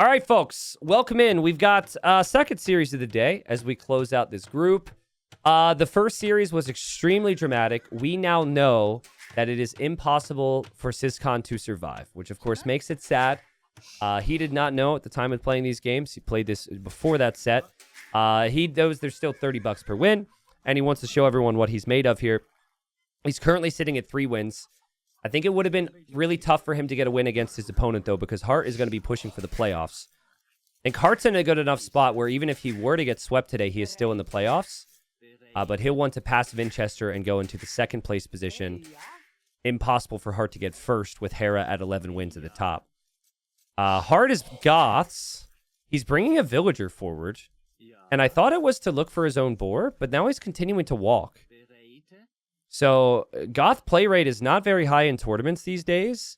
All right, folks, welcome in. We've got second series of the day as we close out this group. The first series was extremely dramatic. We now know that it is impossible for Ciskhan to survive, which of course makes it sad. He did not know at the time of playing these games. He played this before that set. He knows there's still $30 per win, and he wants to show everyone what he's made of here. He's currently sitting at 3 wins. I think it would have been really tough for him to get a win against his opponent, though, because Hearttt is going to be pushing for the playoffs. I think Heartt's in a good enough spot where even if he were to get swept today, he is still in the playoffs. But he'll want to pass Winchester and go into the second place position. Impossible for Hearttt to get first with Hera at 11 wins at the top. Hearttt is Goths. He's bringing a villager forward. And I thought it was to look for his own boar, but now he's continuing to walk. So, Goth play rate is not very high in tournaments these days.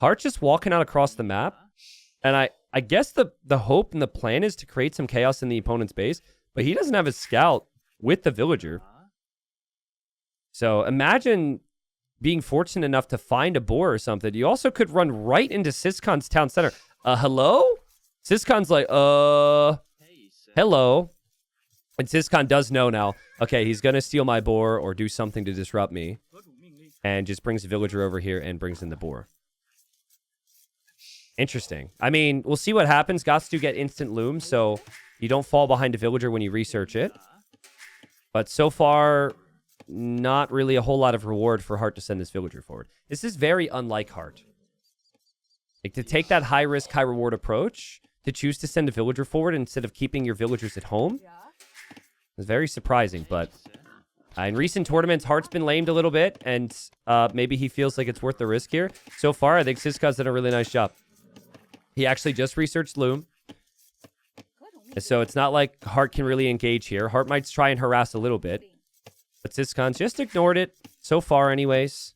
Heartt's just walking out across the map. And I guess the hope and the plan is to create some chaos in the opponent's base. But he doesn't have a scout with the villager. So, imagine being fortunate enough to find a boar or something. You also could run right into Ciskhan's town center. Hello? Ciskhan's like, hello. And Ciskhan does know now, okay, he's going to steal my boar or do something to disrupt me. And just brings the villager over here and brings in the boar. Interesting. I mean, we'll see what happens. Goths do get instant loom, so you don't fall behind a villager when you research it. But so far, not really a whole lot of reward for Hearttt to send this villager forward. This is very unlike Hearttt. Like, to take that high-risk, high-reward approach, to choose to send a villager forward instead of keeping your villagers at home, it's very surprising, but in recent tournaments, Heartt's been lamed a little bit, and maybe he feels like it's worth the risk here. So far, I think Ciskhan's done a really nice job. He actually just researched Loom, so it's not like Hearttt can really engage here. Hearttt might try and harass a little bit, but Ciskhan's just ignored it, so far anyways,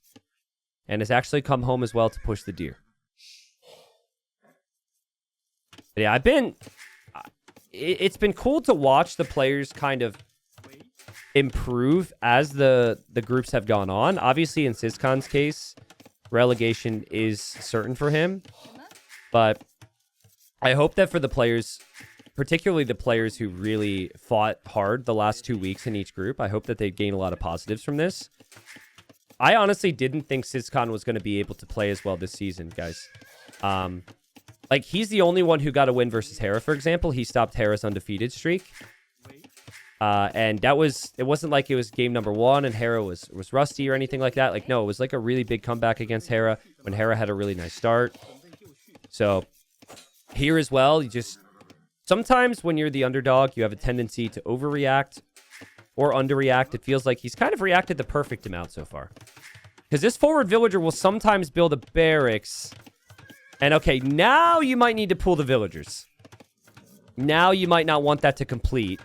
and has actually come home as well to push the deer. But yeah, it's been cool to watch the players kind of improve as the groups have gone on. Obviously, in Ciskhan's case, relegation is certain for him. But I hope that for the players, particularly the players who really fought hard the last 2 weeks in each group, I hope that they gain a lot of positives from this. I honestly didn't think Ciskhan was going to be able to play as well this season, guys. Like, he's the only one who got a win versus Hera, for example. He stopped Hera's undefeated streak. And it wasn't like it was game number 1 and Hera was rusty or anything like that. Like, no, it was like a really big comeback against Hera when Hera had a really nice start. So, here as well, sometimes when you're the underdog, you have a tendency to overreact or underreact. It feels like he's kind of reacted the perfect amount so far. Because this forward villager will sometimes build a barracks. And okay, now you might need to pull the villagers. Now you might not want that to complete.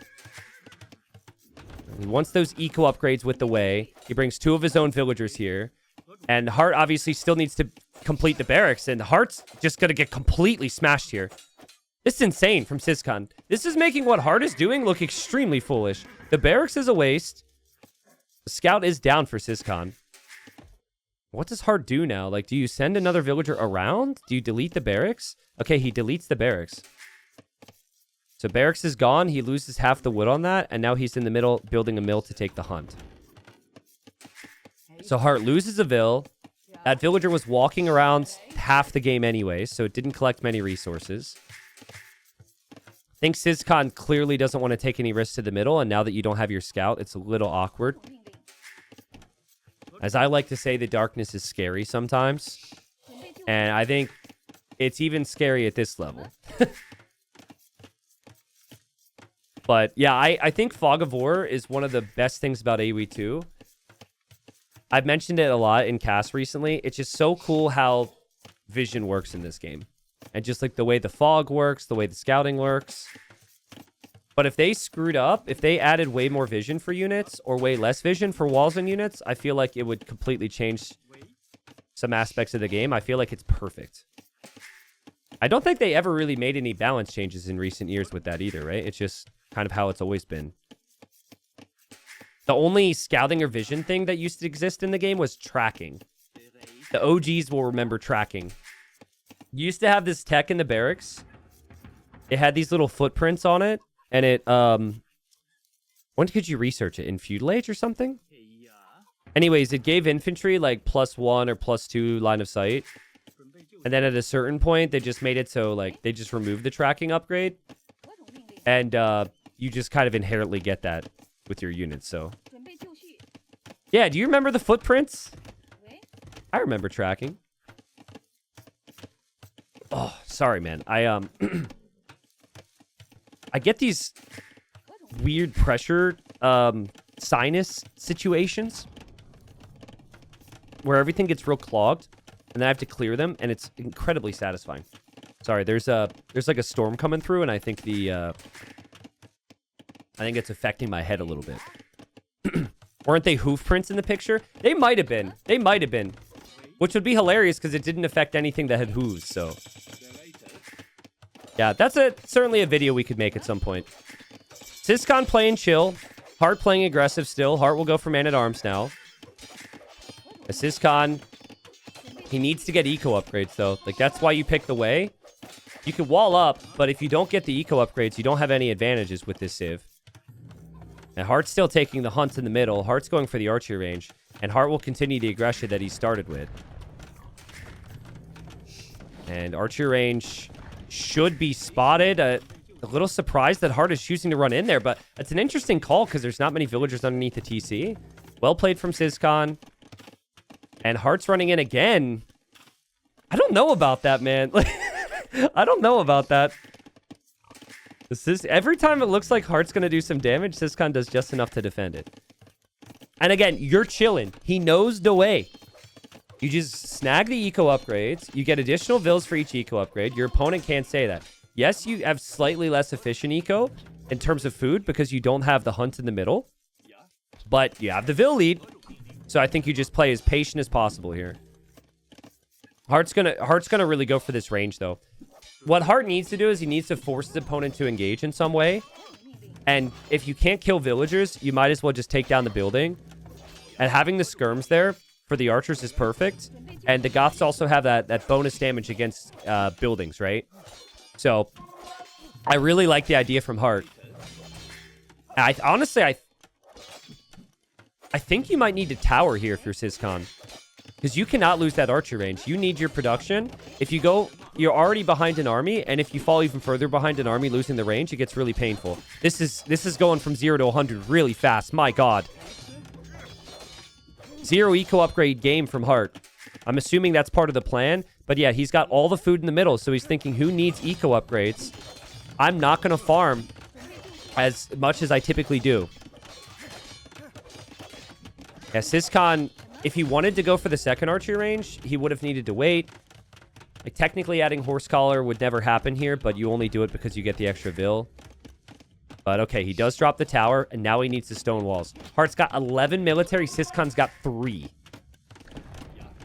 And once those eco upgrades with the way, he brings 2 of his own villagers here. And Hearttt obviously still needs to complete the barracks. And Heartt's just going to get completely smashed here. This is insane from Ciskhan. This is making what Hearttt is doing look extremely foolish. The barracks is a waste. The scout is down for Ciskhan. What does Hearttt do now? Like, do you send another villager around? Do you delete the barracks? Okay, he deletes the barracks. So barracks is gone. He loses half the wood on that. And now he's in the middle building a mill to take the hunt. So Hearttt loses a vill. That villager was walking around half the game anyway, so it didn't collect many resources. I think Ciskhan clearly doesn't want to take any risks to the middle. And now that you don't have your scout, it's a little awkward. As I like to say, the darkness is scary sometimes. And I think it's even scary at this level. But yeah, I think Fog of War is one of the best things about AoE2. I've mentioned it a lot in cast recently. It's just so cool how vision works in this game. And just like the way the fog works, the way the scouting works. But if they screwed up, if they added way more vision for units or way less vision for walls and units, I feel like it would completely change some aspects of the game. I feel like it's perfect. I don't think they ever really made any balance changes in recent years with that either, right? It's just kind of how it's always been. The only scouting or vision thing that used to exist in the game was tracking. The OGs will remember tracking. You used to have this tech in the barracks it had these little footprints on it, and it when could you research it? In feudal age or something? Anyways, it gave infantry like +1 or +2 line of sight. And then at a certain point, they just made it so like they just removed the tracking upgrade. And you just kind of inherently get that with your units, so. Yeah, do you remember the footprints? I remember tracking. Oh, sorry, man. I get these weird pressure sinus situations where everything gets real clogged, and then I have to clear them, and it's incredibly satisfying. Sorry, there's like a storm coming through, and I think it's affecting my head a little bit. Weren't they hoof prints in the picture? They might have been. They might have been. Which would be hilarious because it didn't affect anything that had hooves, so. Yeah, that's certainly a video we could make at some point. Ciskhan playing chill. Hearttt playing aggressive still. Hearttt will go for man-at-arms now. Ciskhan, he needs to get eco upgrades, though. Like, that's why you pick the way. You can wall up, but if you don't get the eco upgrades, you don't have any advantages with this civ. And Heartt's still taking the hunt in the middle. Heartt's going for the archery range. And Hearttt will continue the aggression that he started with. And archery range should be spotted. A little surprised that Hearttt is choosing to run in there, but it's an interesting call because there's not many villagers underneath the TC. Well played from Ciskhan. And Heartt's running in again. I don't know about that, man. I don't know about that. Every time it looks like Heartt's going to do some damage, Ciskhan does just enough to defend it. And again, you're chilling. He knows the way. You just snag the eco upgrades. You get additional vills for each eco upgrade. Your opponent can't say that. Yes, you have slightly less efficient eco in terms of food because you don't have the hunt in the middle. But you have the vill lead. So I think you just play as patient as possible here. Heartt's gonna really go for this range, though. What Hearttt needs to do is he needs to force his opponent to engage in some way. And if you can't kill villagers, you might as well just take down the building. And having the skirms there for the archers is perfect. And the Goths also have that bonus damage against buildings, right? So I really like the idea from Hearttt. Honestly, I think you might need to tower here if you're Ciskhan. Because you cannot lose that archer range. You need your production. If you go, you're already behind an army, and if you fall even further behind an army, losing the range, it gets really painful. This is going from 0 to 100 really fast. My God. 0 eco upgrade game from Hearttt. I'm assuming that's part of the plan. But yeah, he's got all the food in the middle, so he's thinking, who needs eco upgrades? I'm not going to farm as much as I typically do. Yeah, Ciskhan, if he wanted to go for the second archery range, he would have needed to wait. Like, technically adding horse collar would never happen here, but you only do it because you get the extra vill. But okay, he does drop the tower, and now he needs the stone walls. Heartt's got 11 military, Ciskhan's got 3.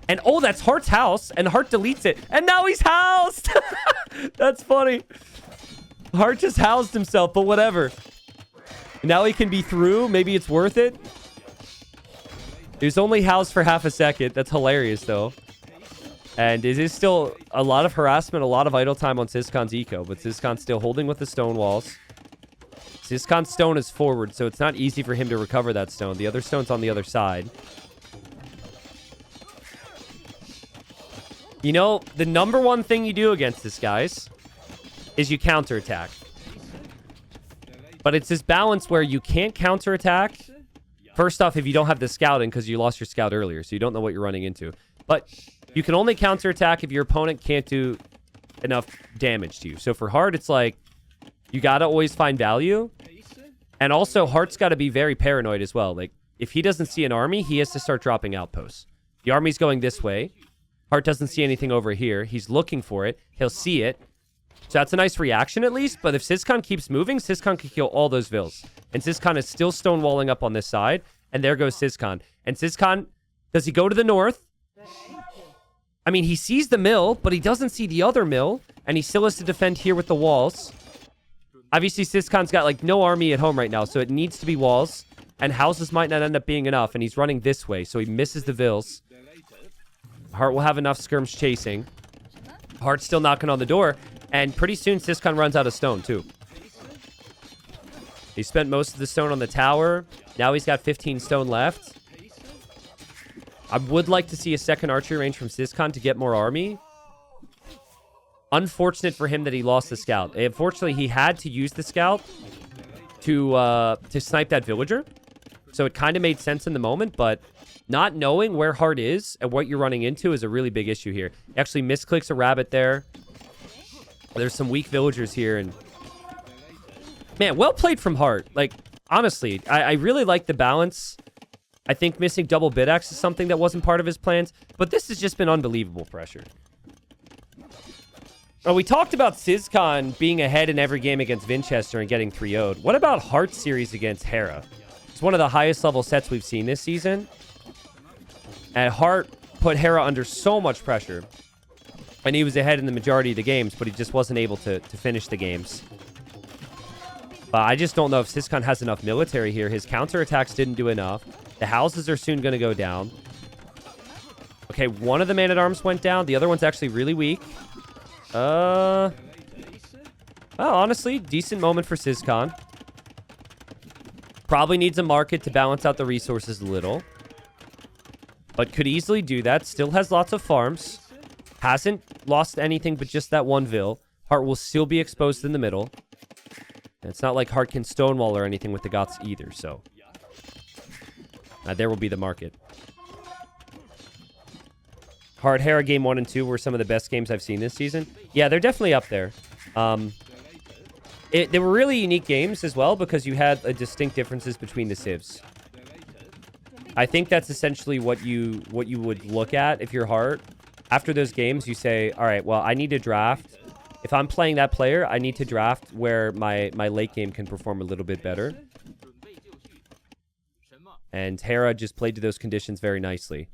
And oh, that's Heartt's house, and Hearttt deletes it, and now he's housed! That's funny. Hearttt just housed himself, but whatever. Now he can be through, maybe it's worth it. He was only housed for half a second. That's hilarious, though. And it is still a lot of harassment, a lot of idle time on Ciskhan's eco, but Ciskhan's still holding with the stone walls. Ciskhan's stone is forward, so it's not easy for him to recover that stone. The other stone's on the other side. You know, the number one thing you do against this, guys, is you counterattack. But it's this balance where you can't counterattack. First off, if you don't have the scouting, because you lost your scout earlier, so you don't know what you're running into. But you can only counterattack if your opponent can't do enough damage to you. So for Hearttt, it's like, you got to always find value. And also, Heartt's got to be very paranoid as well. Like, if he doesn't see an army, he has to start dropping outposts. The army's going this way. Hearttt doesn't see anything over here. He's looking for it. He'll see it. So that's a nice reaction at least. But if Ciskhan keeps moving, Ciskhan can kill all those vills. And Ciskhan is still stonewalling up on this side. And there goes Ciskhan. And Ciskhan, does he go to the north? I mean, he sees the mill, but he doesn't see the other mill. And he still has to defend here with the walls. Obviously, Ciskhan's got, like, no army at home right now. So it needs to be walls. And houses might not end up being enough. And he's running this way. So he misses the vills. Hearttt will have enough skirms chasing. Heartt's still knocking on the door. And pretty soon, Ciskhan runs out of stone, too. He spent most of the stone on the tower. Now he's got 15 stone left. I would like to see a second archery range from Ciskhan to get more army. Unfortunate for him that he lost the scout. Unfortunately, he had to use the scout to snipe that villager. So it kind of made sense in the moment, but not knowing where Hearttt is and what you're running into is a really big issue here. He actually misclicks a rabbit there. There's some weak villagers here, and man, well played from Hearttt. Like, honestly, I really like the balance. I think missing double bid axe is something that wasn't part of his plans, but this has just been unbelievable pressure. Oh, we talked about Ciskhan being ahead in every game against Winchester and getting 3-0'd. What about Heartt's series against Hera? It's one of the highest level sets we've seen this season. And Hearttt put Hera under so much pressure. And he was ahead in the majority of the games, but he just wasn't able to finish the games. But I just don't know if Ciskhan has enough military here. His counterattacks didn't do enough. The houses are soon going to go down. Okay, one of the man-at-arms went down. The other one's actually really weak. Well, honestly, decent moment for Ciskhan. Probably needs a market to balance out the resources a little. But could easily do that. Still has lots of farms. Hasn't lost anything but just that one vill. Hearttt will still be exposed in the middle. And it's not like Hearttt can stonewall or anything with the Goths either, so. There will be the market. Hearttt Hera game 1 and 2 were some of the best games I've seen this season. Yeah, they're definitely up there. They were really unique games as well because you had distinct differences between the civs. I think that's essentially what you would look at if you're Hearttt. After those games, you say, all right, well, I need to draft. If I'm playing that player, I need to draft where my late game can perform a little bit better. And Hera just played to those conditions very nicely.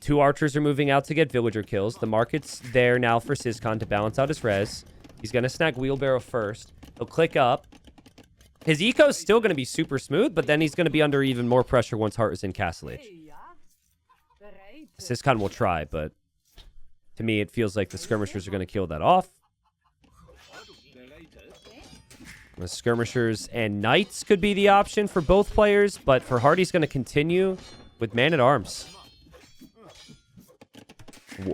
2 archers are moving out to get villager kills. The market's there now for Ciskhan to balance out his res. He's going to snag wheelbarrow first. He'll click up. His eco's still going to be super smooth, but then he's going to be under even more pressure once Hearttt is in Castle Age. Ciskhan will try, but to me, it feels like the skirmishers are going to kill that off. The skirmishers and knights could be the option for both players, but for Hearttt, he's going to continue with man-at-arms.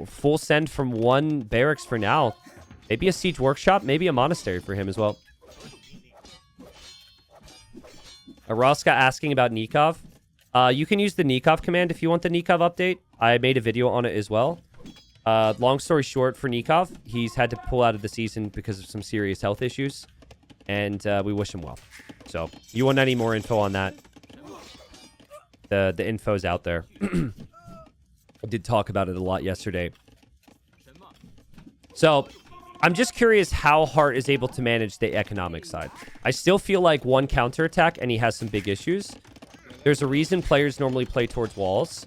Full send from 1 barracks for now. Maybe a siege workshop, maybe a monastery for him as well. Araska asking about Nikov. You can use the Nikov command if you want the Nikov update. I made a video on it as well. Long story short for Nikov, he's had to pull out of the season because of some serious health issues. And we wish him well. So, you want any more info on that? The info's out there. I did talk about it a lot yesterday. So, I'm just curious how Hearttt is able to manage the economic side. I still feel like 1 counterattack and he has some big issues. There's a reason players normally play towards walls.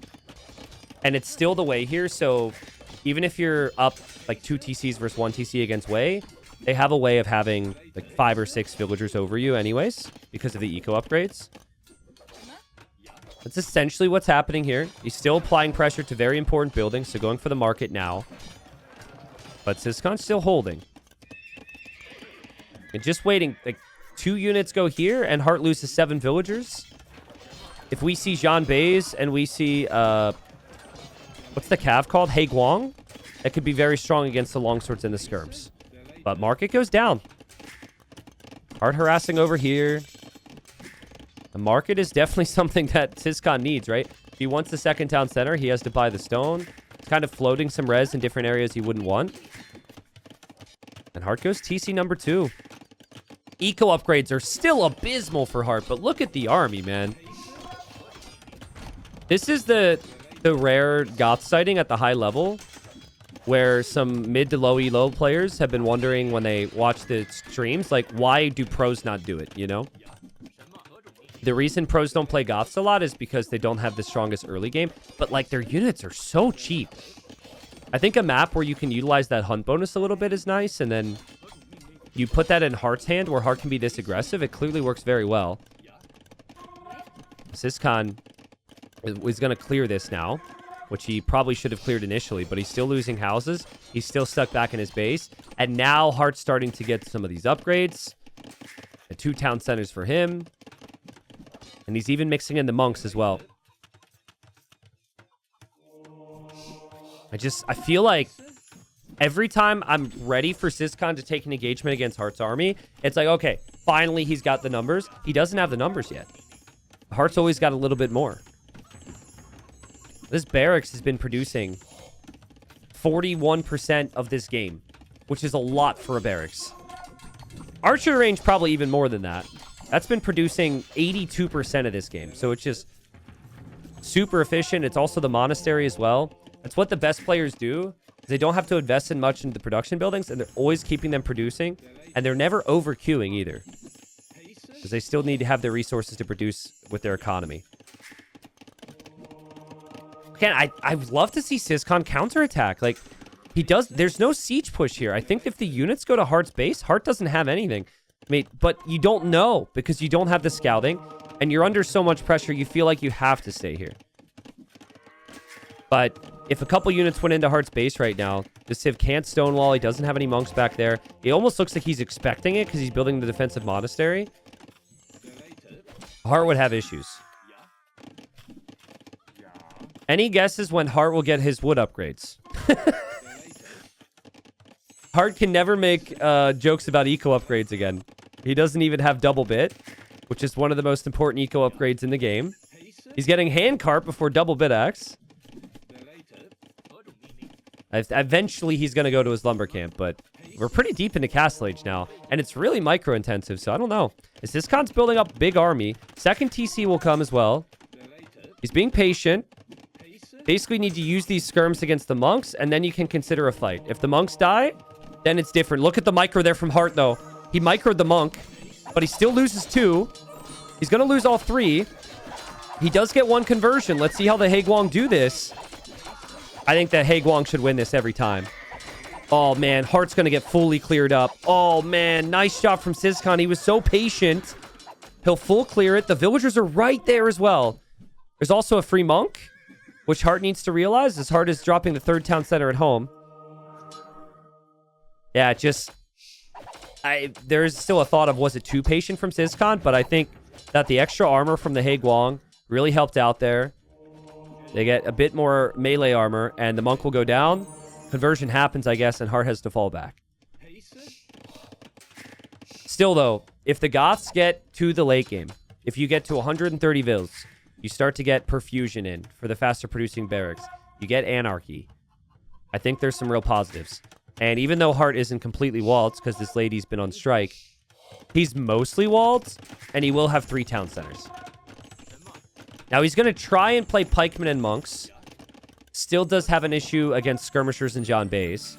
And it's still the way here, so even if you're up like 2 TCs versus 1 TC against Way, they have a way of having like 5 or 6 villagers over you anyways, because of the eco upgrades. That's essentially what's happening here. He's still applying pressure to very important buildings, so going for the market now. But Ciskhan's still holding. And just waiting. Like, 2 units go here, and Hearttt loses 7 villagers. If we see Jean Bays and we see, what's the cav called? He Guang? That could be very strong against the longswords and the skirms. But market goes down. Hearttt harassing over here. The market is definitely something that Ciskhan needs, right? If he wants the second town center, he has to buy the stone. It's kind of floating some res in different areas he wouldn't want. And Hearttt goes TC number 2. Eco upgrades are still abysmal for Hearttt, but look at the army, man. This is the rare Goth sighting at the high level, where some mid to low elo players have been wondering when they watch the streams, like, why do pros not do it, you know? The reason pros don't play Goths a lot is because they don't have the strongest early game, but, like, their units are so cheap. I think a map where you can utilize that hunt bonus a little bit is nice, and then you put that in Heartt's hand where Hearttt can be this aggressive. It clearly works very well. Ciskhan is going to clear this now. which he probably should have cleared initially, but he's still losing houses. He's still stuck back in his base. And now Heartt's starting to get some of these upgrades. The 2 town centers for him. And he's even mixing in the monks as well. I feel like every time I'm ready for Ciskhan to take an engagement against Heartt's army, it's like, okay, finally he's got the numbers. He doesn't have the numbers yet. Heartt's always got a little bit more. This barracks has been producing 41% of this game, which is a lot for a barracks. Archer range probably even more than that. That's been producing 82% of this game. So it's just super efficient. It's also the monastery as well. That's what the best players do. They don't have to invest in much into the production buildings, and they're always keeping them producing. And they're never over queuing either, because they still need to have their resources to produce with their economy. Again, I'd love to see Ciskhan counterattack. Like, he does. There's no siege push here. I think if the units go to Heartt's base, Heartt doesn't have anything. I mean, but you don't know because you don't have the scouting, and you're under so much pressure, you feel like you have to stay here. But if a couple units went into Heartt's base right now, the Civ can't stonewall. He doesn't have any monks back there. It almost looks like he's expecting it because he's building the defensive monastery. Heartt would have issues. Any guesses when Heartt will get his wood upgrades? Heartt can never make jokes about eco upgrades again. He doesn't even have double bit, which is one of the most important eco upgrades in the game. He's getting handcart before double bit axe. Eventually, he's going to go to his lumber camp, but we're pretty deep into Castle Age now, and it's really micro-intensive, so I don't know. As Ciskhan's building up big army, second TC will come as well. He's being patient. Basically, need to use these skirms against the monks, and then you can consider a fight. If the monks die, then it's different. Look at the micro there from Heartt, though. He microed the monk, but he still loses 2. He's going to lose all 3. He does get 1 conversion. Let's see how the Haeguang do this. I think that Haeguang should win this every time. Oh, man. Heartt's going to get fully cleared up. Oh, man. Nice job from Ciskhan. He was so patient. He'll full clear it. The villagers are right there as well. There's also a free monk, which Heartt needs to realize, as Heartt is dropping the 3rd town center at home. Yeah, there's still a thought of, was it too patient from Ciskhan? But I think that the extra armor from the Haeguang really helped out there. They get a bit more melee armor, and the monk will go down. Conversion happens, I guess, and Heartt has to fall back. Still, though, if the Goths get to the late game, if you get to 130 vills, you start to get perfusion in for the faster producing barracks. You get anarchy. I think there's some real positives. And even though Heartt isn't completely walled, because this lady's been on strike, he's mostly walled, and he will have 3 town centers. Now, he's going to try and play pikemen and monks. Still does have an issue against skirmishers and John Bays.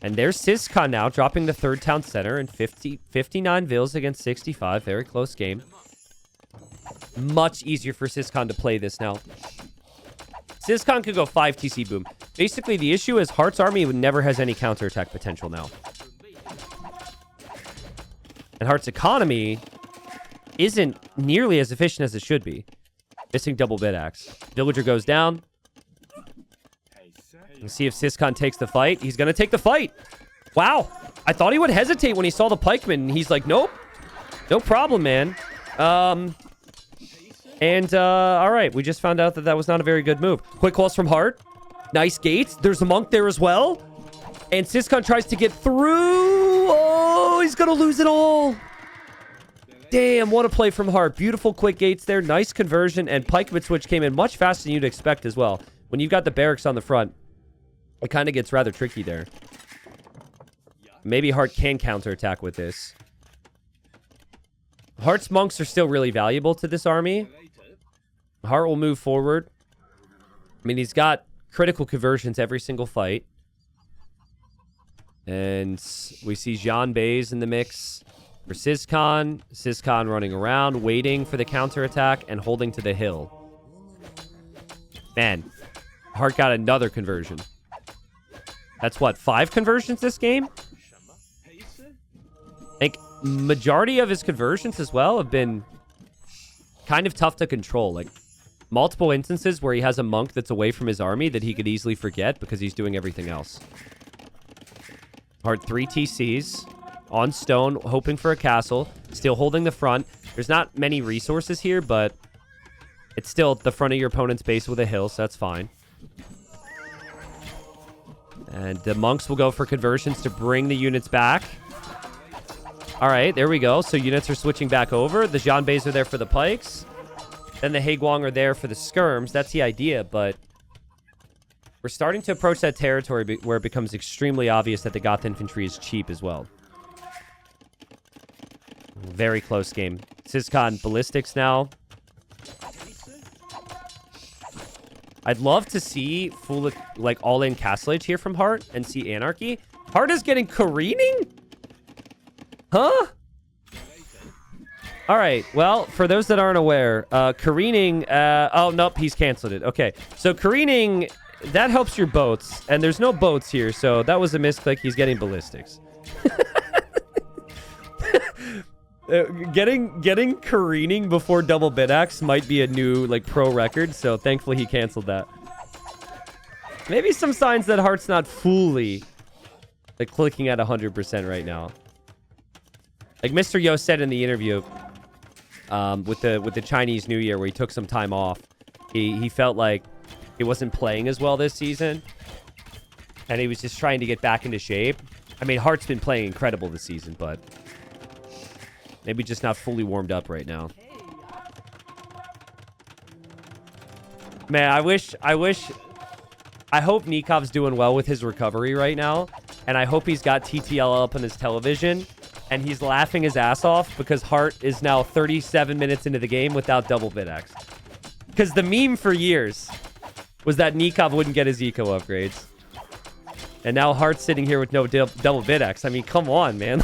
And there's Ciskhan now, dropping the 3rd town center in 59 vills against 65. Very close game. Much easier for Ciskhan to play this now. Ciskhan could go 5 TC boom. Basically, the issue is Heartt's army never has any counterattack potential now. And Heartt's economy isn't nearly as efficient as it should be. Missing double bit axe. Villager goes down. Let's see if Ciskhan takes the fight. He's going to take the fight. Wow. I thought he would hesitate when he saw the pikeman. And he's like, nope. No problem, man. All right. We just found out that was not a very good move. Quick calls from Heartt. Nice gates. There's a monk there as well. And Ciskhan tries to get through. Oh, he's going to lose it all. Damn, what a play from Heartt. Beautiful quick gates there. Nice conversion. And pikeman switch came in much faster than you'd expect as well. When you've got the barracks on the front, it kind of gets rather tricky there. Maybe Heartt can counterattack with this. Heartt's monks are still really valuable to this army. Heartt will move forward. I mean, he's got critical conversions every single fight. And we see Jean Bays in the mix for Ciskhan. Ciskhan running around, waiting for the counterattack and holding to the hill. Man, Heartt got another conversion. That's what, 5 conversions this game? Like, majority of his conversions as well have been kind of tough to control. Like, multiple instances where he has a monk that's away from his army that he could easily forget because he's doing everything else. Hearttt 3 TCs on stone, hoping for a castle, still holding the front. There's not many resources here, but it's still at the front of your opponent's base with a hill, so that's fine. And the monks will go for conversions to bring the units back. All right, there we go. So units are switching back over. The Janbeis are there for the pikes. Then the Haiguang are there for the skirms. That's the idea, but we're starting to approach that territory where it becomes extremely obvious that the Goth infantry is cheap as well. Very close game. Ciskhan ballistics now. I'd love to see full, like, all-in castle age here from Hearttt and see anarchy. Hearttt is getting careening? Huh? All right. Well, for those that aren't aware, careening... oh, nope. He's canceled it. Okay. So careening, that helps your boats. And there's no boats here, so that was a misclick. He's getting ballistics. Getting careening before double bid-axe might be a new, like, pro record, so thankfully he canceled that. Maybe some signs that Heartt's not fully, like, clicking at 100% right now. Like Mr. Yo said in the interview, with the Chinese New Year, where he took some time off, he felt like he wasn't playing as well this season, and he was just trying to get back into shape. I mean, Heartt's been playing incredible this season, but maybe just not fully warmed up right now. Man, I hope Nikov's doing well with his recovery right now, and I hope he's got TTL up on his television, and he's laughing his ass off because Hearttt is now 37 minutes into the game without double bid-axe. Because the meme for years was that Nikov wouldn't get his eco upgrades. And now Heartt's sitting here with no double bid-axe. I mean, come on, man.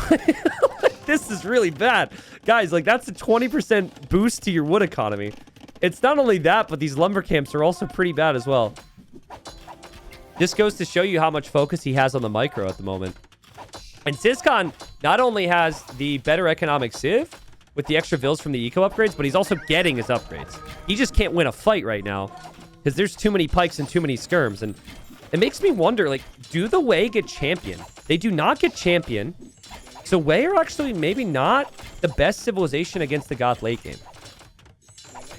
This is really bad. Guys, like, that's a 20% boost to your wood economy. It's not only that, but these lumber camps are also pretty bad as well. This goes to show you how much focus he has on the micro at the moment. And Ciskhan not only has the better economic civ with the extra vills from the eco upgrades, but he's also getting his upgrades. He just can't win a fight right now because there's too many pikes and too many skirms. And it makes me wonder, like, do the Wei get champion? They do not get champion. So Wei are actually maybe not the best civilization against the Goth late game.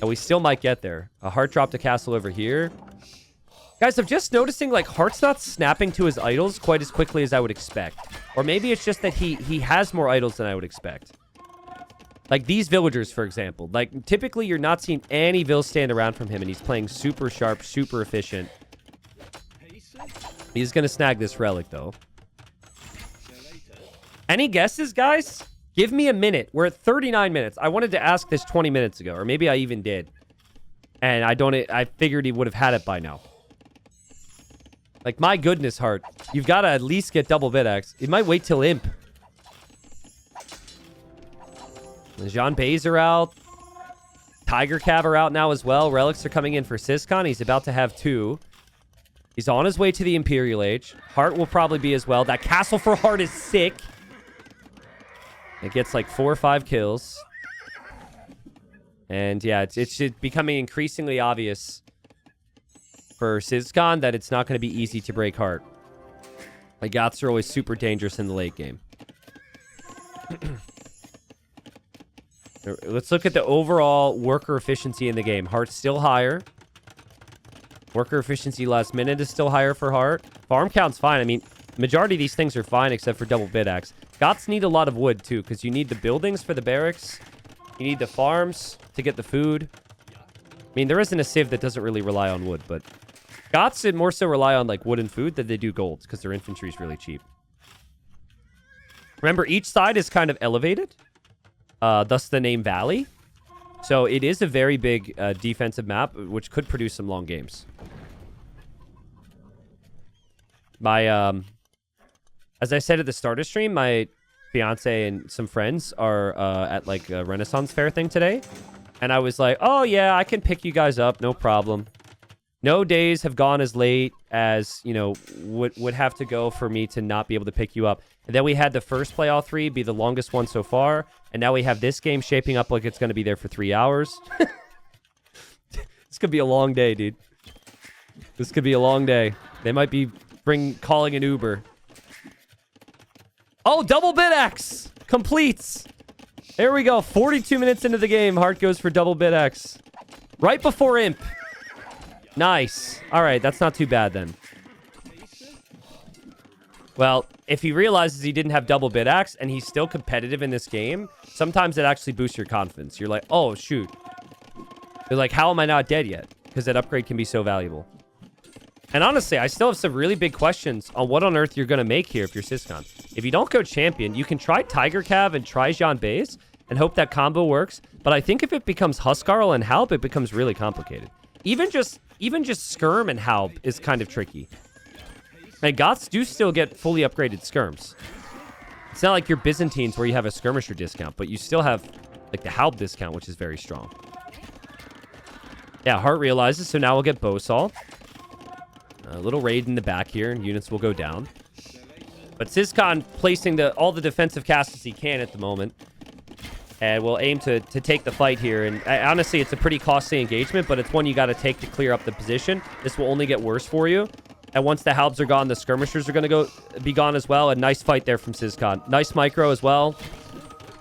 And we still might get there. A Hearttt dropped a castle over here. Guys, I'm just noticing, like, Heartt's not snapping to his idols quite as quickly as I would expect. Or maybe it's just that he has more idols than I would expect. Like these villagers, for example. Like, typically you're not seeing any vills stand around from him, and he's playing super sharp, super efficient. He's going to snag this relic, though. Any guesses, guys? Give me a minute. We're at 39 minutes. I wanted to ask this 20 minutes ago, or maybe I even did. And I figured he would have had it by now. Like, my goodness, Hearttt. You've got to at least get double bid-axe. It might wait till Imp. The Janbeis are out. Tiger Cav are out now as well. Relics are coming in for Ciskhan. He's about to have 2. He's on his way to the Imperial Age. Hearttt will probably be as well. That castle for Hearttt is sick. It gets like 4 or 5 kills. And yeah, it's becoming increasingly obvious for Ciskhan that it's not going to be easy to break Hearttt. Like, Goths are always super dangerous in the late game. Let's look at the overall worker efficiency in the game. Heartt's still higher. Worker efficiency last minute is still higher for Hearttt. Farm count's fine. I mean, majority of these things are fine except for double bid-axe. Goths need a lot of wood, too, because you need the buildings for the barracks. You need the farms to get the food. I mean, there isn't a civ that doesn't really rely on wood, but Goths more so rely on, like, wood and food than they do gold, because their infantry is really cheap. Remember, each side is kind of elevated, thus the name Valley. So it is a very big defensive map, which could produce some long games. As I said at the start of stream, my fiance and some friends are at, like, a Renaissance Fair thing today. And I was like, oh, yeah, I can pick you guys up. No problem. No days have gone as late as, you know, would have to go for me to not be able to pick you up. And then we had the first playoff 3 be the longest one so far. And now we have this game shaping up like it's going to be there for 3 hours. It's This could be a long day, dude. This could be a long day. They might be calling an Uber. Oh, double bit X completes. There we go. 42 minutes into the game. Hearttt goes for double bit X. Right before Imp. Nice. All right, that's not too bad then. Well, if he realizes he didn't have double bit X and he's still competitive in this game, sometimes it actually boosts your confidence. You're like, oh, shoot. You're like, how am I not dead yet? Because that upgrade can be so valuable. And honestly, I still have some really big questions on what on earth you're going to make here if you're Ciskhan. If you don't go champion, you can try Tiger Cav and try Jean Base and hope that combo works. But I think if it becomes Huskarl and Halp, it becomes really complicated. Even just Skirm and Halp is kind of tricky. And Goths do still get fully upgraded Skirms. It's not like your Byzantines where you have a skirmisher discount, but you still have like the Halp discount, which is very strong. Yeah, Hearttt realizes, so now we'll get Bosal. A little raid in the back here, and units will go down. But Ciskhan placing all the defensive castles he can at the moment. And we'll aim to take the fight here. And honestly, it's a pretty costly engagement, but it's one you got to take to clear up the position. This will only get worse for you. And once the Halbs are gone, the skirmishers are going to be gone as well. A nice fight there from Ciskhan. Nice micro as well.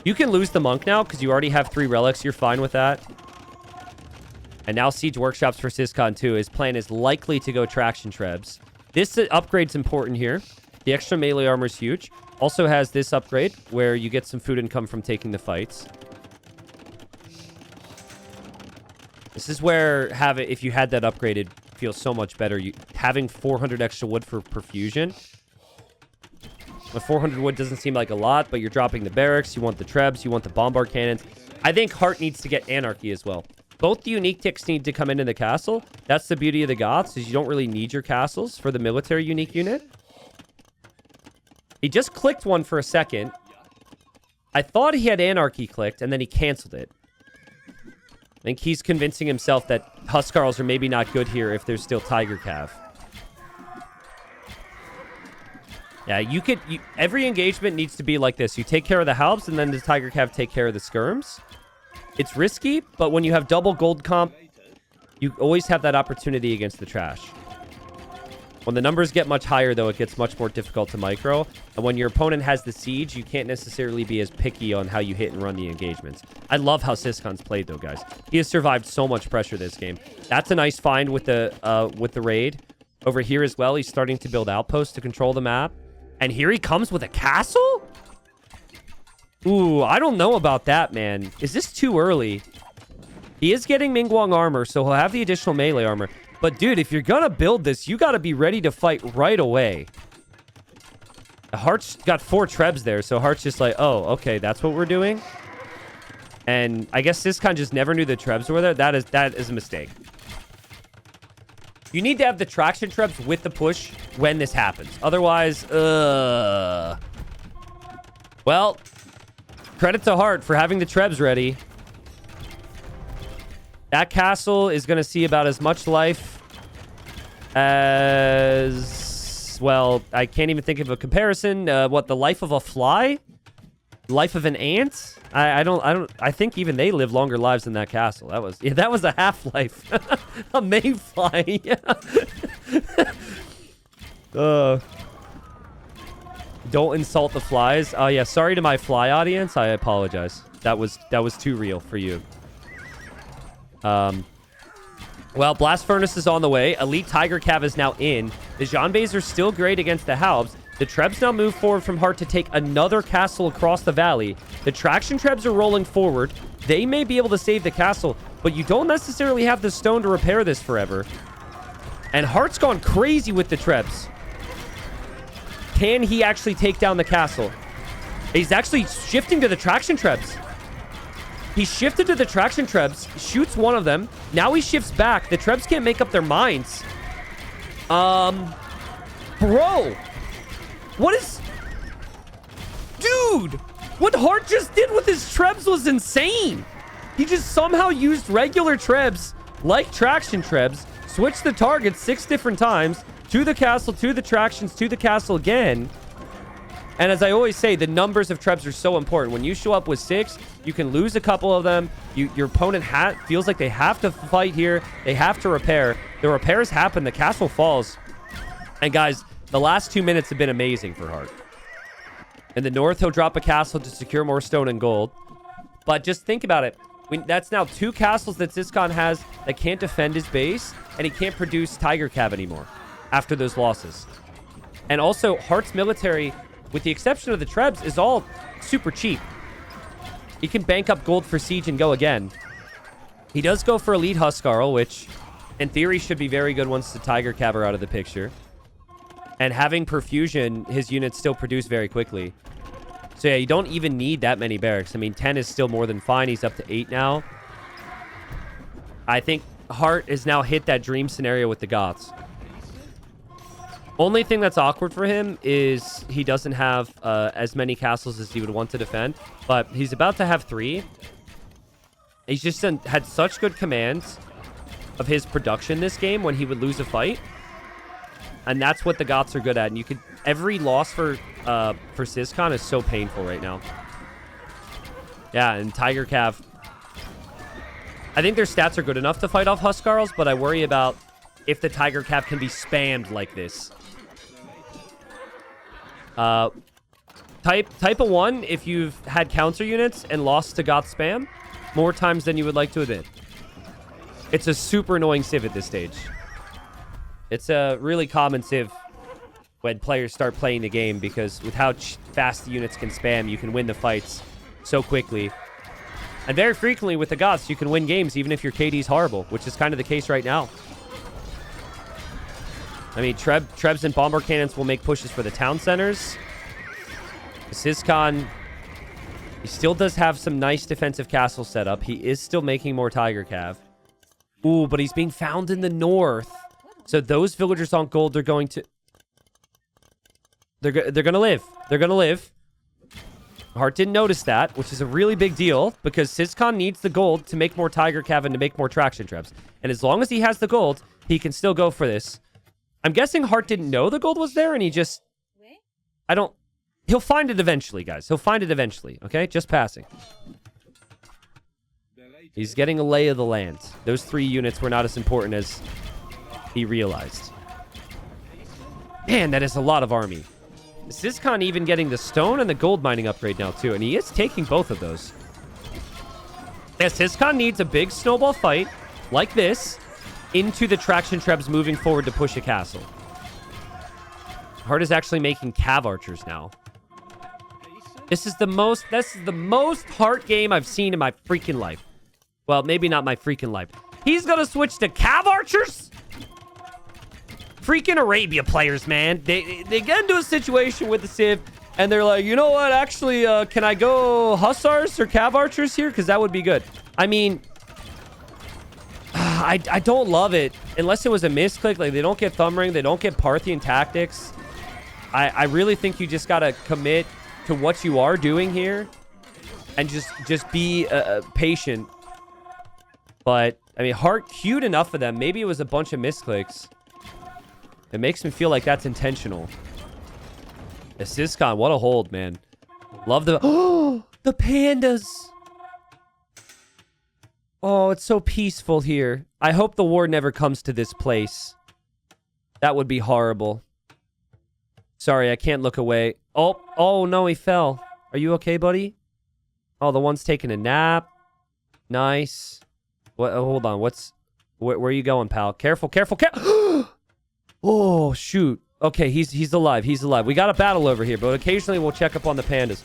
You can lose the monk now because you already have 3 relics. You're fine with that. And now Siege Workshops for Ciskhan too. His plan is likely to go Traction Trebs. This upgrade's important here. The extra melee armor is huge. Also has this upgrade where you get some food income from taking the fights. This is where if you had that upgraded, feels so much better. Having 400 extra wood for perfusion. The 400 wood doesn't seem like a lot, but you're dropping the barracks. You want the trebs. You want the bombard cannons. I think Hearttt needs to get Anarchy as well. Both the unique ticks need to come into the castle. That's the beauty of the Goths, is you don't really need your castles for the military unique unit. He just clicked one for a second. I thought he had Anarchy clicked, and then he canceled it. I think he's convincing himself that Huskarls are maybe not good here if there's still Tiger Cav. Yeah, every engagement needs to be like this. You take care of the Halbs, and then the Tiger Cav take care of the Skirms. It's risky, but when you have double gold comp, you always have that opportunity against the trash. When the numbers get much higher, though, it gets much more difficult to micro. And when your opponent has the siege, you can't necessarily be as picky on how you hit and run the engagements. I love how Ciskhan's played, though, guys. He has survived so much pressure this game. That's a nice find with the raid. Over here as well, he's starting to build outposts to control the map. And here he comes with a castle? Ooh, I don't know about that, man. Is this too early? He is getting Mingguang armor, so he'll have the additional melee armor. But, dude, if you're gonna build this, you gotta be ready to fight right away. Heartt's got 4 trebs there, so Heartt's just like, oh, okay, that's what we're doing? And I guess Ciskhan just never knew the trebs were there. That is a mistake. You need to have the traction trebs with the push when this happens. Otherwise, well, credit to Hearttt for having the trebs ready. That castle is going to see about as much life as... Well, I can't even think of a comparison. What, the life of a fly? Life of an ant? I think even they live longer lives than that castle. That was a half-life. A mayfly. Don't insult the flies. Oh yeah, sorry to my fly audience. I apologize. That was too real for you. Well, Blast Furnace is on the way. Elite Tiger Cav is now in. The Janbes are still great against the Halbs. The Trebs now move forward from Hearttt to take another castle across the valley. The Traction Trebs are rolling forward. They may be able to save the castle, but you don't necessarily have the stone to repair this forever. And Heartt's gone crazy with the Trebs. Can he actually take down the castle? He's actually shifting to the Traction Trebs. He shifted to the Traction Trebs, shoots one of them. Now he shifts back. The Trebs can't make up their minds. Bro. What is... Dude! What Hearttt just did with his Trebs was insane. He just somehow used regular Trebs, like Traction Trebs, switched the target 6 different times, to the castle, to the Tractions, to the castle again. And as I always say, the numbers of trebs are so important. When you show up with 6, you can lose a couple of them. Your opponent feels like they have to fight here. They have to repair. The repairs happen. The castle falls. And guys, the last 2 minutes have been amazing for Hearttt. In the north, he'll drop a castle to secure more stone and gold. But just think about it. That's now 2 castles that Ciskhan has that can't defend his base. And he can't produce Tiger Cav anymore after those losses. And also, Heartt's military, with the exception of the trebs, is all super cheap. He can bank up gold for siege and go again. He does go for Elite Huskarl, which in theory should be very good once the Tiger Cav are out of the picture. And having perfusion, his units still produce very quickly. So yeah, you don't even need that many barracks. I mean, 10 is still more than fine. He's up to 8 now. I think Hearttt has now hit that dream scenario with the Goths. Only thing that's awkward for him is he doesn't have as many castles as he would want to defend. But he's about to have 3. He's just had such good commands of his production this game when he would lose a fight. And that's what the Goths are good at. And you could... Every loss for Ciskhan is so painful right now. Yeah, and Tiger Cav... I think their stats are good enough to fight off Huskarls, but I worry about if the Tiger Cav can be spammed like this. Type of 1 if you've had counter units and lost to Goth spam more times than you would like to admit. It's a super annoying civ at this stage. It's a really common civ when players start playing the game, because with how fast the units can spam, you can win the fights so quickly. And very frequently with the Goths, you can win games even if your KD's horrible, which is kind of the case right now. I mean, Trebs and Bomber Cannons will make pushes for the town centers. Ciskhan, he still does have some nice defensive castles set up. He is still making more Tiger Cav. Ooh, but he's being found in the north. So those villagers on gold, they're going to... They're going to live. They're going to live. Hearttt didn't notice that, which is a really big deal, because Ciskhan needs the gold to make more Tiger Cav and to make more traction trebs. And as long as he has the gold, he can still go for this. I'm guessing Hearttt didn't know the gold was there, and he just... He'll find it eventually, guys. He'll find it eventually, okay? Just passing. He's getting a lay of the land. Those 3 units were not as important as he realized. Man, that is a lot of army. Ciskhan even getting the stone and the gold mining upgrade now, too. And he is taking both of those. Yeah, Ciskhan needs a big snowball fight, like this, into the traction trebs moving forward to push a castle. Hearttt is actually making Cav archers now. This is the most Hearttt game I've seen in my freaking life. Well, maybe not my freaking life. He's gonna switch to Cav archers? Freaking Arabia players, man. They get into a situation with the Civ, and they're like, you know what? Actually, can I go Hussars or Cav archers here? Because that would be good. I mean, I don't love it. Unless it was a misclick. Like, they don't get thumb ring. They don't get Parthian tactics. I really think you just got to commit to what you are doing here. And just be patient. But, I mean, Hearttt queued enough of them. Maybe it was a bunch of misclicks. It makes me feel like that's intentional. The Ciskhan, what a hold, man. Love the... Oh, the pandas! Oh, it's so peaceful here. I hope the war never comes to this place. That would be horrible. Sorry, I can't look away. Oh, no, he fell. Are you okay, buddy? Oh, the one's taking a nap. Nice. What? Oh, hold on. Where are you going, pal? Careful. Oh, shoot. Okay, he's alive. He's alive. We got a battle over here, but occasionally we'll check up on the pandas.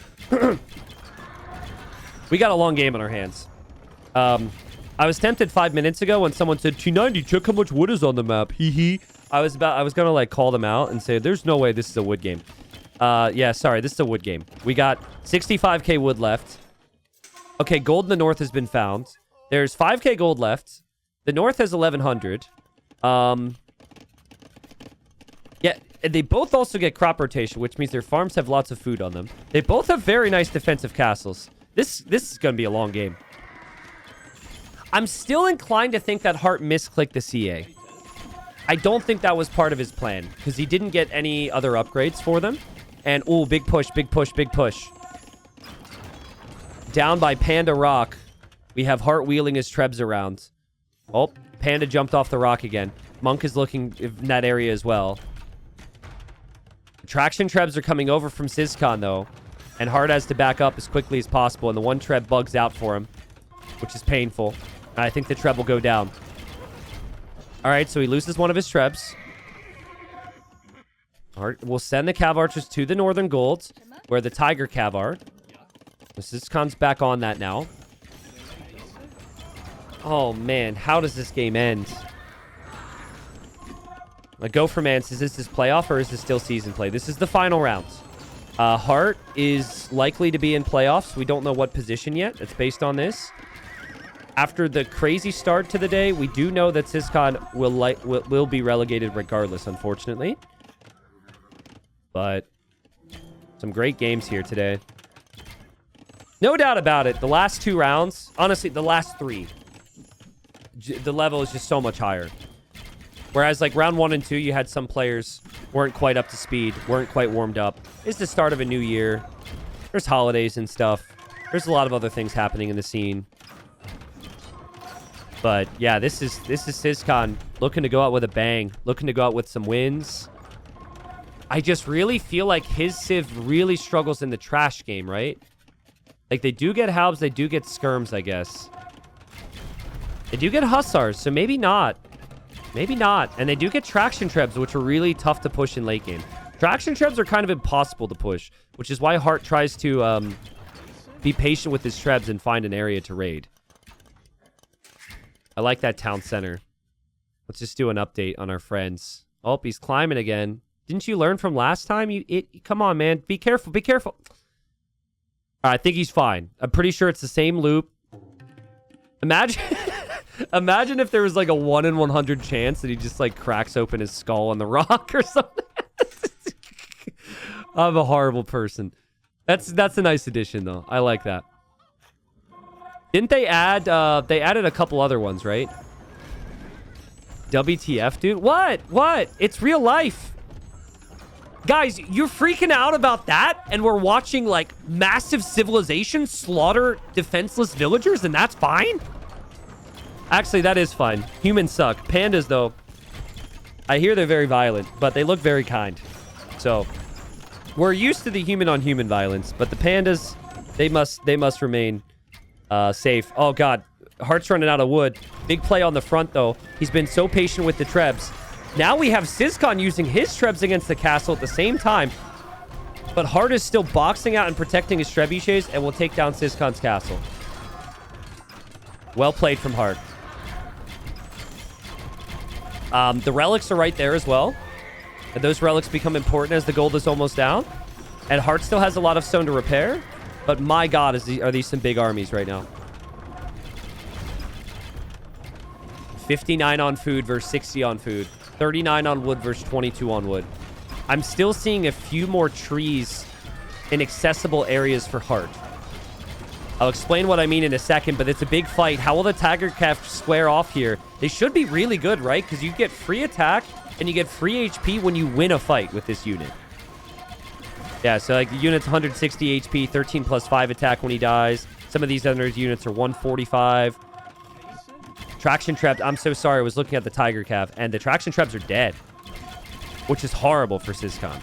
We got a long game on our hands. I was tempted 5 minutes ago when someone said, T90, check how much wood is on the map. Hee hee. I was gonna like call them out and say, there's no way this is a wood game. Yeah, sorry, this is a wood game. We got 65k wood left. Okay, gold in the north has been found. There's 5k gold left. The north has 1100. Yeah, and they both also get crop rotation, which means their farms have lots of food on them. They both have very nice defensive castles. This is going to be a long game. I'm still inclined to think that Hearttt misclicked the CA. I don't think that was part of his plan, because he didn't get any other upgrades for them. And, ooh, big push, big push, big push. Down by Panda Rock. We have Hearttt wheeling his Trebs around. Oh, Panda jumped off the rock again. Monk is looking in that area as well. Traction Trebs are coming over from Ciskhan, though. And Hearttt has to back up as quickly as possible. And the one Treb bugs out for him, which is painful. And I think the Treb will go down. All right, so he loses one of his Trebs. Hearttt will send the Cav Archers to the Northern Gold, where the Tiger Cav are. Ciskhan's back on that now. Oh, man. How does this game end? Like, go for Mance. Is this playoff or is this still season play? This is the final round. Hearttt is likely to be in playoffs. We don't know what position yet. It's based on this. After the crazy start to the day, we do know that Ciskhan will be relegated regardless, unfortunately. But some great games here today. No doubt about it. The last 2 rounds, honestly, the last 3, the level is just so much higher. Whereas like round 1 and 2, you had some players weren't quite up to speed, weren't quite warmed up. It's the start of a new year. There's holidays and stuff. There's a lot of other things happening in the scene. But yeah, this is Ciskhan looking to go out with a bang, looking to go out with some wins. I just really feel like his Civ really struggles in the trash game, right? Like, they do get Halbs, they do get Skirms, I guess. They do get Hussars, so maybe not. Maybe not. And they do get Traction Trebs, which are really tough to push in late game. Traction Trebs are kind of impossible to push, which is why Hearttt tries to be patient with his Trebs and find an area to raid. I like that town center. Let's just do an update on our friends. Oh, he's climbing again. Didn't you learn from last time? Come on, man. Be careful. Be careful. I think he's fine. I'm pretty sure it's the same loop. Imagine imagine if there was like a 1 in 100 chance that he just like cracks open his skull on the rock or something. I'm a horrible person. That's a nice addition though. I like that. Didn't they add they added a couple other ones, right? WTF, dude? What? It's real life. Guys, you're freaking out about that, and we're watching, like, massive civilization slaughter defenseless villagers, and that's fine? Actually, that is fine. Humans suck. Pandas, though, I hear they're very violent, but they look very kind. So, we're used to the human-on-human violence, but the pandas, they must remain safe. Oh, God. Heartt's running out of wood. Big play on the front, though. He's been so patient with the Trebs. Now we have Ciskhan using his Trebs against the castle at the same time. But Hearttt is still boxing out and protecting his trebuchets and will take down Ciskhan's castle. Well played from Hearttt. The relics are right there as well. And those relics become important as the gold is almost down. And Hearttt still has a lot of stone to repair. But my God, are these some big armies right now. 59 on food versus 60 on food. 39 on wood versus 22 on wood. I'm still seeing a few more trees in accessible areas for Hearttt. I'll explain what I mean in a second, but it's a big fight. How will the Tiger Calf square off here? They should be really good, right? Because you get free attack and you get free HP when you win a fight with this unit. Yeah, so like the unit's 160 HP, 13 plus 5 attack when he dies. Some of these other units are 145. Traction Traps, I'm so sorry, I was looking at the Tiger Calf, and the Traction Traps are dead, which is horrible for Ciskhan.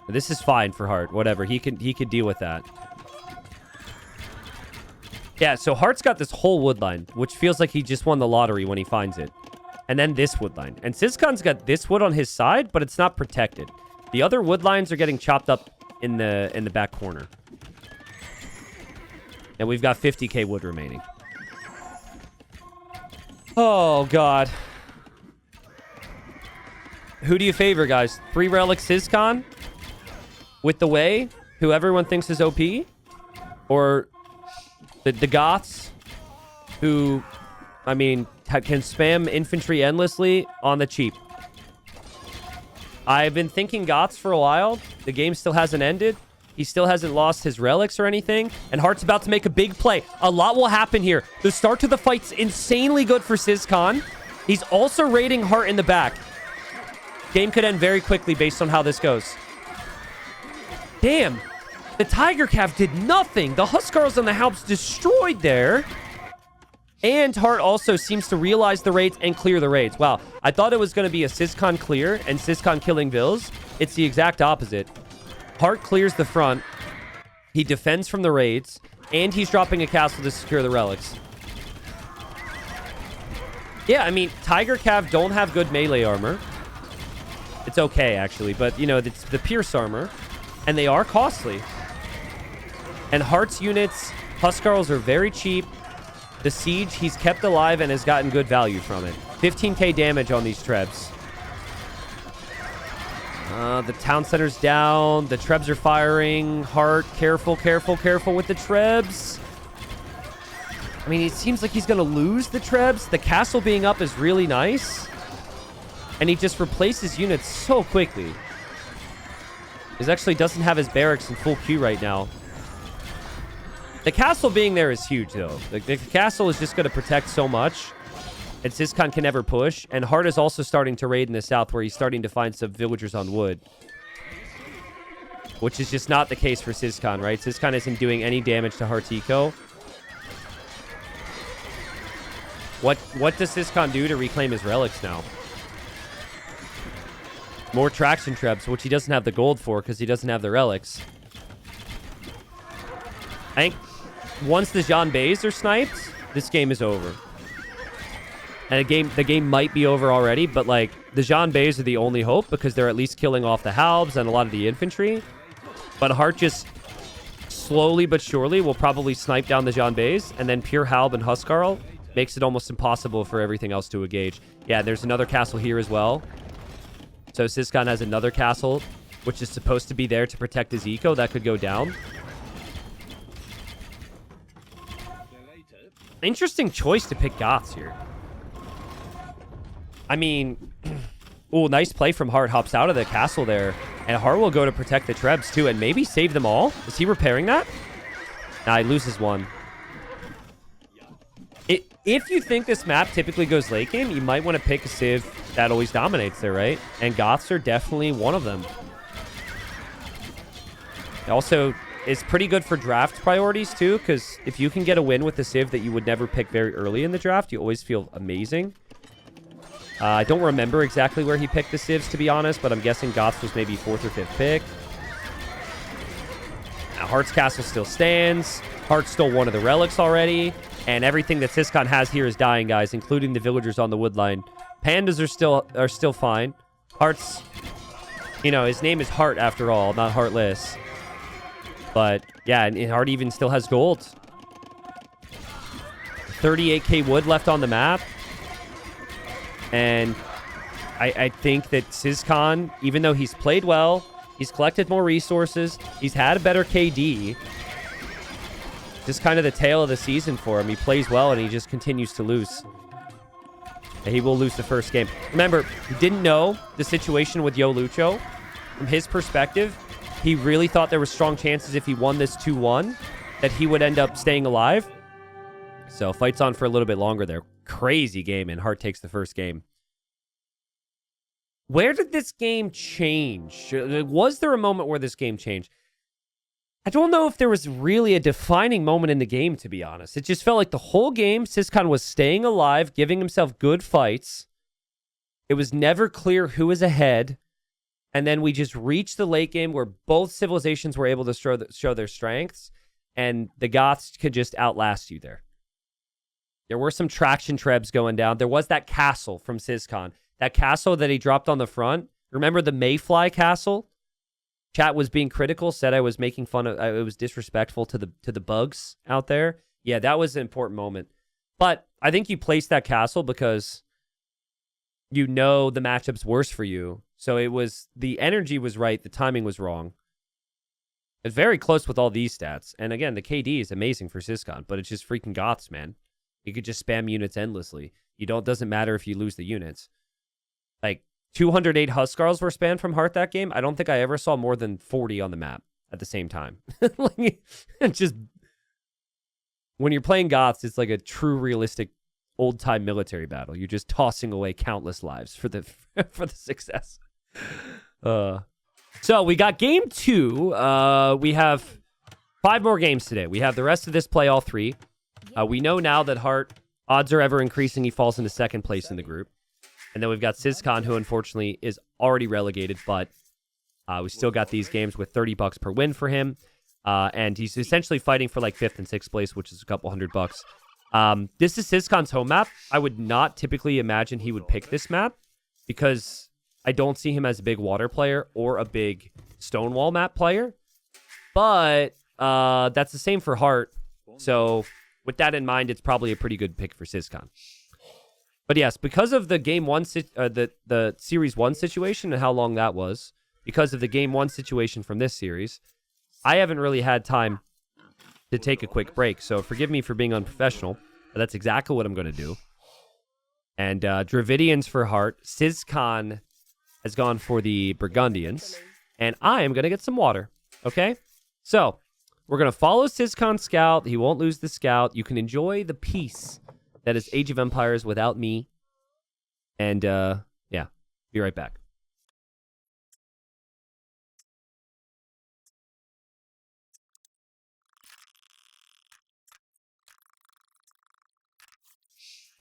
This is fine for Hearttt, whatever. He could deal with that. Yeah, so Heartt's got this whole wood line, which feels like he just won the lottery when he finds it. And then this wood line. And Ciskhan's got this wood on his side, but it's not protected. The other wood lines are getting chopped up in the back corner. And we've got 50k wood remaining. Oh, God. Who do you favor, guys? 3 Relic Ciskhan with the Way, who everyone thinks is OP? Or the Goths, who, I mean, can spam infantry endlessly on the cheap? I've been thinking Goths for a while. The game still hasn't ended. He still hasn't lost his relics or anything. And Heartt's about to make a big play. A lot will happen here. The start to the fight's insanely good for Ciskhan. He's also raiding Hearttt in the back. Game could end very quickly based on how this goes. Damn. The Tiger Cav did nothing. The Huskarls and the Halps destroyed there. And Hearttt also seems to realize the raids and clear the raids. Wow. I thought it was going to be a Ciskhan clear and Ciskhan killing Vils. It's the exact opposite. Hearttt clears the front. He defends from the raids. And he's dropping a castle to secure the relics. Yeah, I mean, Tiger Cav don't have good melee armor. It's okay, actually. But, you know, it's the Pierce armor. And they are costly. And Heartt's units, Huskarls, are very cheap. The Siege, he's kept alive and has gotten good value from it. 15k damage on these Trebs. The town center's down. The Trebs are firing. Hearttt, careful, careful, careful with the Trebs. I mean, it seems like he's going to lose the Trebs. The castle being up is really nice. And he just replaces units so quickly. He actually doesn't have his barracks in full queue right now. The castle being there is huge, though. The castle is just going to protect so much. And Ciskhan can never push. And Hearttt is also starting to raid in the south, where he's starting to find some villagers on wood. Which is just not the case for Ciskhan, right? Ciskhan isn't doing any damage to Heartt's eco. What does Ciskhan do to reclaim his relics now? More traction trebs, which he doesn't have the gold for because he doesn't have the relics. I think once the Jean Bays are sniped, this game is over. And the game might be over already, but like the Jean Bays are the only hope because they're at least killing off the Halbs and a lot of the infantry. But Hearttt just slowly but surely will probably snipe down the Jean Bays, and then pure Halb and Huskarl makes it almost impossible for everything else to engage. Yeah, there's another castle here as well. So Ciskhan has another castle, which is supposed to be there to protect his eco. That could go down. Interesting choice to pick Goths here. I mean, oh, nice play from Hearttt. Hops out of the castle there. And Hearttt will go to protect the Trebs too, and maybe save them all. Is he repairing that? Nah, he loses one. If you think this map typically goes late game, you might want to pick a civ that always dominates there, right? And Goths are definitely one of them. Also, it's pretty good for draft priorities too, because if you can get a win with a civ that you would never pick very early in the draft, you always feel amazing. I don't remember exactly where he picked the civs, to be honest, but I'm guessing Goths was maybe 4th or 5th pick. Now, Heartt's castle still stands. Heartt stole one of the relics already. And everything that Ciskhan has here is dying, guys, including the villagers on the wood line. Pandas are still fine. Heartt's, you know, his name is Hearttt after all, not Heartless. But yeah, and Hearttt even still has gold. 38k wood left on the map. And I think that Ciskhan, even though he's played well, he's collected more resources, he's had a better KD. Just kind of the tale of the season for him. He plays well, and he just continues to lose. And he will lose the first game. Remember, he didn't know the situation with Yo Lucho. From his perspective, he really thought there were strong chances if he won this 2-1 that he would end up staying alive. So, fights on for a little bit longer there. Crazy game, and Hearttt takes the first game. Where did this game change? Was there a moment where this game changed? I don't know if there was really a defining moment in the game, to be honest. It just felt like the whole game, Ciskhan was staying alive, giving himself good fights. It was never clear who was ahead. And then we just reached the late game where both civilizations were able to show their strengths. And the Goths could just outlast you there. There were some traction trebs going down. There was that castle from Ciskhan. That castle that he dropped on the front. Remember the Mayfly castle? Chat was being critical, said I was making fun of, it was disrespectful to the bugs out there. Yeah, that was an important moment. But I think you placed that castle because you know the matchup's worse for you. So it was, the energy was right, the timing was wrong. It's very close with all these stats. And again, the KD is amazing for Ciskhan, but it's just freaking Goths, man. You could just spam units endlessly. Doesn't matter if you lose the units. Like, 208 Huskarls were spammed from Hearttt that game. I don't think I ever saw more than 40 on the map at the same time. It's just, when you're playing Goths, it's like a true realistic old-time military battle. You're just tossing away countless lives for the for the success. So we got game 2. We have 5 more games today. We have the rest of this play all 3. We know now that Hearttt, odds are ever increasing. He falls into 2nd place in the group. And then we've got Ciskhan, who unfortunately is already relegated, but we still got these games with $30 per win for him. And he's essentially fighting for like 5th and 6th place, which is a couple $100. This is Ciskhan's home map. I would not typically imagine he would pick this map because I don't see him as a big water player or a big Stonewall map player. But that's the same for Hearttt. So with that in mind, it's probably a pretty good pick for Ciskhan. But yes, because of the game 1, the series 1 situation and how long that was, because of the game 1 situation from this series, I haven't really had time to take a quick break. So forgive me for being unprofessional, but that's exactly what I'm going to do. And Dravidians for Hearttt. Ciskhan has gone for the Burgundians. And I am going to get some water. Okay? So we're going to follow Ciskhan's scout. He won't lose the scout. You can enjoy the peace that is Age of Empires without me. And yeah, be right back.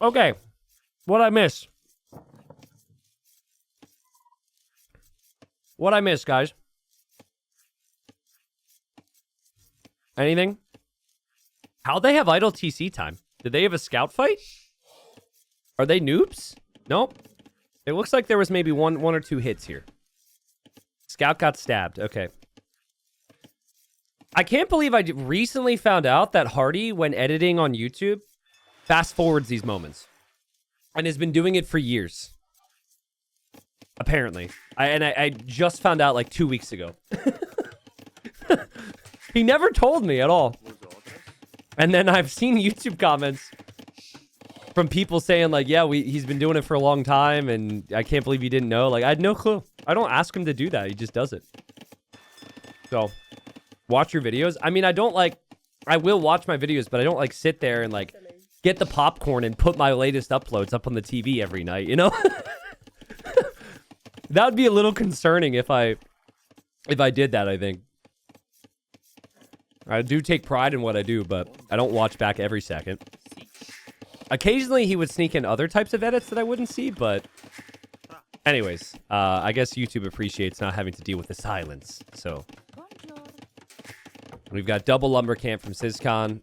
Okay, what I miss? What I miss, guys? Anything? How'd they have idle TC time? Did they have a scout fight? Are they noobs? Nope. It looks like there was maybe one or 2 hits here. Scout got stabbed. Okay. I can't believe I recently found out that Hearttt, when editing on YouTube, fast forwards these moments. And has been doing it for years. Apparently. I just found out like 2 weeks ago. He never told me at all. And then I've seen YouTube comments from people saying like, yeah, he's been doing it for a long time and I can't believe you didn't know. Like, I had no clue. I don't ask him to do that. He just does it. So, watch your videos. I mean, I will watch my videos, but I don't like sit there and like get the popcorn and put my latest uploads up on the TV every night, you know? That would be a little concerning if I did that, I think. I do take pride in what I do, but I don't watch back every second. Occasionally, he would sneak in other types of edits that I wouldn't see, but... Anyways, I guess YouTube appreciates not having to deal with the silence, so... We've got double Lumber Camp from Ciskhan.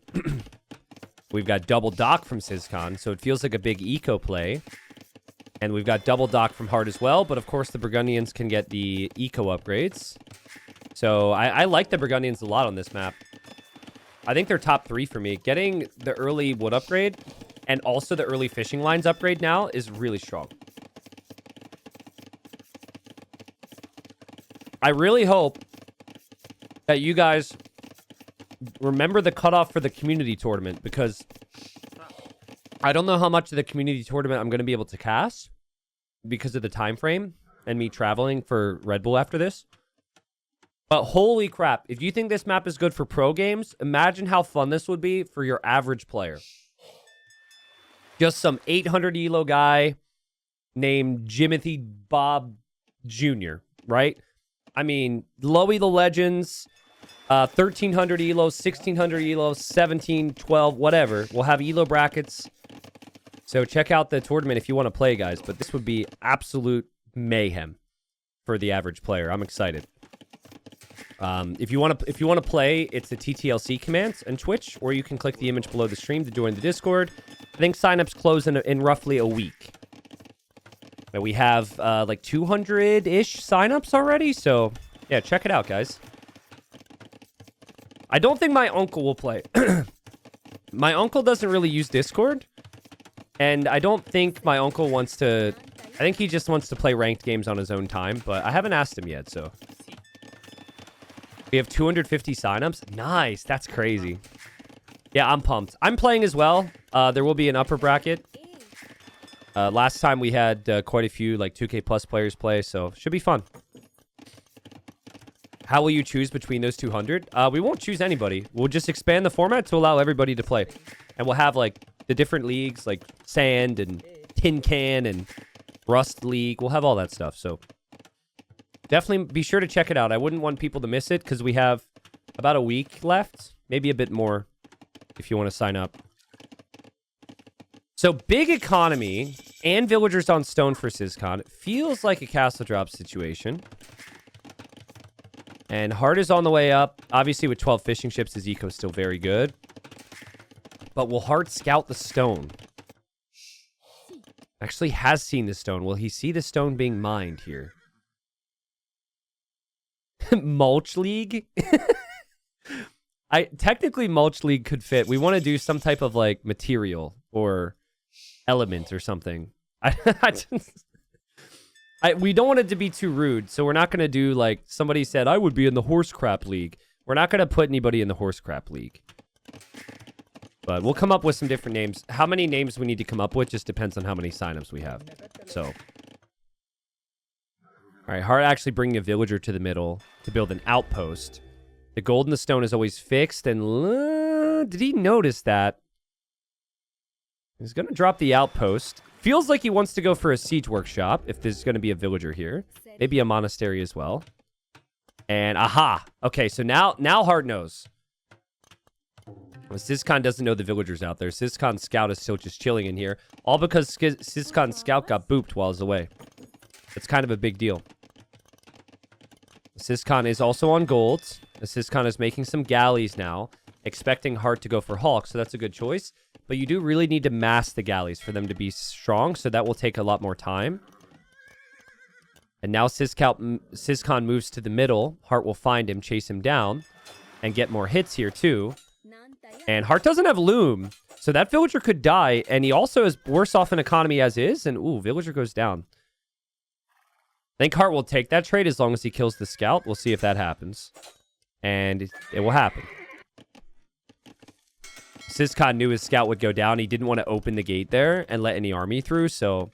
We've got double Dock from Ciskhan, so it feels like a big eco play. And we've got double Dock from Hearttt as well, but of course the Burgundians can get the eco upgrades. So I like the Burgundians a lot on this map. I think they're top 3 for me. Getting the early wood upgrade and also the early fishing lines upgrade now is really strong. I really hope that you guys remember the cutoff for the community tournament, because I don't know how much of the community tournament I'm going to be able to cast because of the time frame and me traveling for Red Bull after this. But holy crap, if you think this map is good for pro games, imagine how fun this would be for your average player. Just some 800 elo guy named Jimothy Bob Jr., right? I mean, Lowy the Legends, 1300 elo, 1600 elo, 17, 12, whatever. We'll have elo brackets. So check out the tournament if you want to play, guys. But this would be absolute mayhem for the average player. I'm excited. If you want to play, it's the TTL5 commands and Twitch, or you can click the image below the stream to join the Discord. I think signups close in roughly a week. And we have like 200-ish signups already, so yeah, check it out, guys. I don't think my uncle will play. My uncle doesn't really use Discord, and I don't think my uncle wants to... I think he just wants to play ranked games on his own time, but I haven't asked him yet, so... We have 250 signups. Nice. That's crazy. Yeah, I'm pumped. I'm playing as well. There will be an upper bracket. Last time we had quite a few like 2K plus players play, so should be fun. How will you choose between those 200? We won't choose anybody. We'll just expand the format to allow everybody to play. And we'll have like the different leagues like Sand and Tin Can and Rust League. We'll have all that stuff, so definitely be sure to check it out. I wouldn't want people to miss it because we have about a week left. Maybe a bit more if you want to sign up. So big economy and villagers on stone for Ciskhan. It feels like a castle drop situation. And Hearttt is on the way up. Obviously, with 12 fishing ships, his eco is still very good. But will Hearttt scout the stone? Actually has seen the stone. Will he see the stone being mined here? Mulch League? Technically, Mulch League could fit. We want to do some type of, like, material or element or something. We don't want it to be too rude, so we're not going to do, like, somebody said, I would be in the horse crap league. We're not going to put anybody in the horse crap league. But we'll come up with some different names. How many names we need to come up with just depends on how many signups we have. So, all right, Hearttt actually bringing a villager to the middle to build an outpost. The gold in the stone is always fixed, and did he notice that? He's going to drop the outpost. Feels like he wants to go for a siege workshop, if there's going to be a villager here. Maybe a monastery as well. And, aha! Okay, so now Hearttt knows. Well, Ciskhan doesn't know the villagers out there. Ciskhan's scout is still just chilling in here. All because Ciskhan's scout got booped while he's away. It's kind of a big deal. Ciskhan is also on gold. Ciskhan is making some galleys now, expecting Hearttt to go for Hulk, so that's a good choice. But you do really need to mass the galleys for them to be strong, so that will take a lot more time. And now Ciskhan moves to the middle. Hearttt will find him, chase him down, and get more hits here too. And Hearttt doesn't have Loom, so that villager could die, and he also is worse off in economy as is, and ooh, villager goes down. I think Hearttt will take that trade as long as he kills the scout. We'll see if that happens. And it will happen. Ciskhan knew his scout would go down. He didn't want to open the gate there and let any army through, so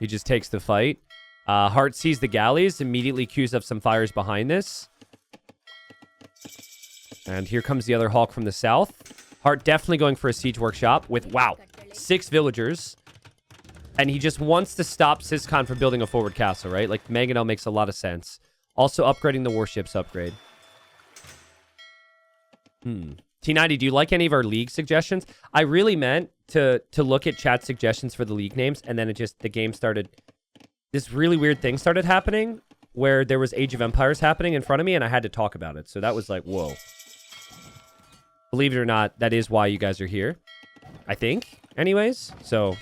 he just takes the fight. Hearttt sees the galleys, immediately queues up some fires behind this. And here comes the other Hawk from the south. Hearttt definitely going for a siege workshop with, wow, 6 villagers. And he just wants to stop Ciskhan from building a forward castle, right? Like, Mangonel makes a lot of sense. Also upgrading the warships upgrade. T90, do you like any of our league suggestions? I really meant to look at chat suggestions for the league names, and then the game started... This really weird thing started happening, where there was Age of Empires happening in front of me, and I had to talk about it. So that was like, whoa. Believe it or not, that is why you guys are here. I think, anyways. So,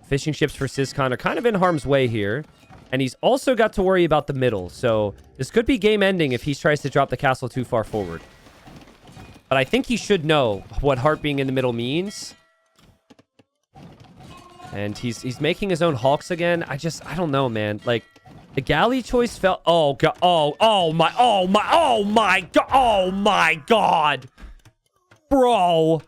fishing ships for Ciskhan are kind of in harm's way here. And he's also got to worry about the middle. So, this could be game ending if he tries to drop the castle too far forward. But I think he should know what Hearttt being in the middle means. And he's making his own Hawks again. I don't know, man. Like, the galley choice felt... Oh, God. Oh, my God. Bro.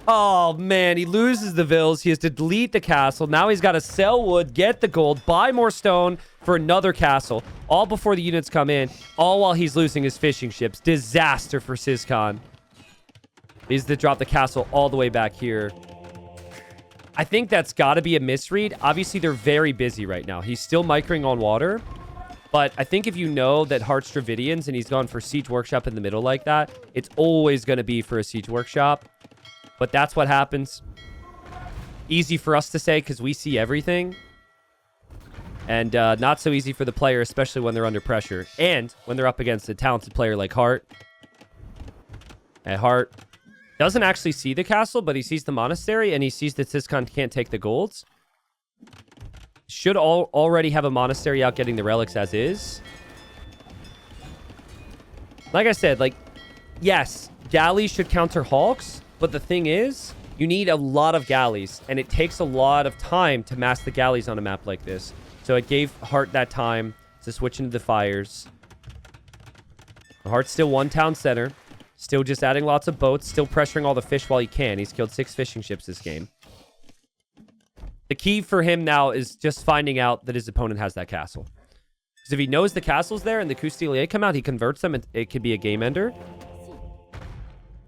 Oh, man. He loses the vills. He has to delete the castle. Now he's got to sell wood, get the gold, buy more stone for another castle. All before the units come in. All while he's losing his fishing ships. Disaster for Ciskhan. Is to drop the castle all the way back here. I think that's got to be a misread. Obviously, they're very busy right now. He's still microing on water. But I think if you know that Heartt's Dravidians and he's gone for Siege Workshop in the middle like that, it's always going to be for a Siege Workshop. But that's what happens. Easy for us to say because we see everything. And not so easy for the player, especially when they're under pressure. And when they're up against a talented player like Hearttt. And Hearttt doesn't actually see the castle, but he sees the monastery, and he sees that Ciskhan can't take the golds. Should already have a monastery out getting the relics as is. Like I said, like, yes, galleys should counter Hawks, but the thing is, you need a lot of galleys, and it takes a lot of time to mass the galleys on a map like this. So it gave Hearttt that time to switch into the fires. Heartt's still one town center. Still just adding lots of boats. Still pressuring all the fish while he can. He's killed 6 fishing ships this game. The key for him now is just finding out that his opponent has that castle. Because if he knows the castle's there and the Coustilier come out, he converts them and it could be a game ender.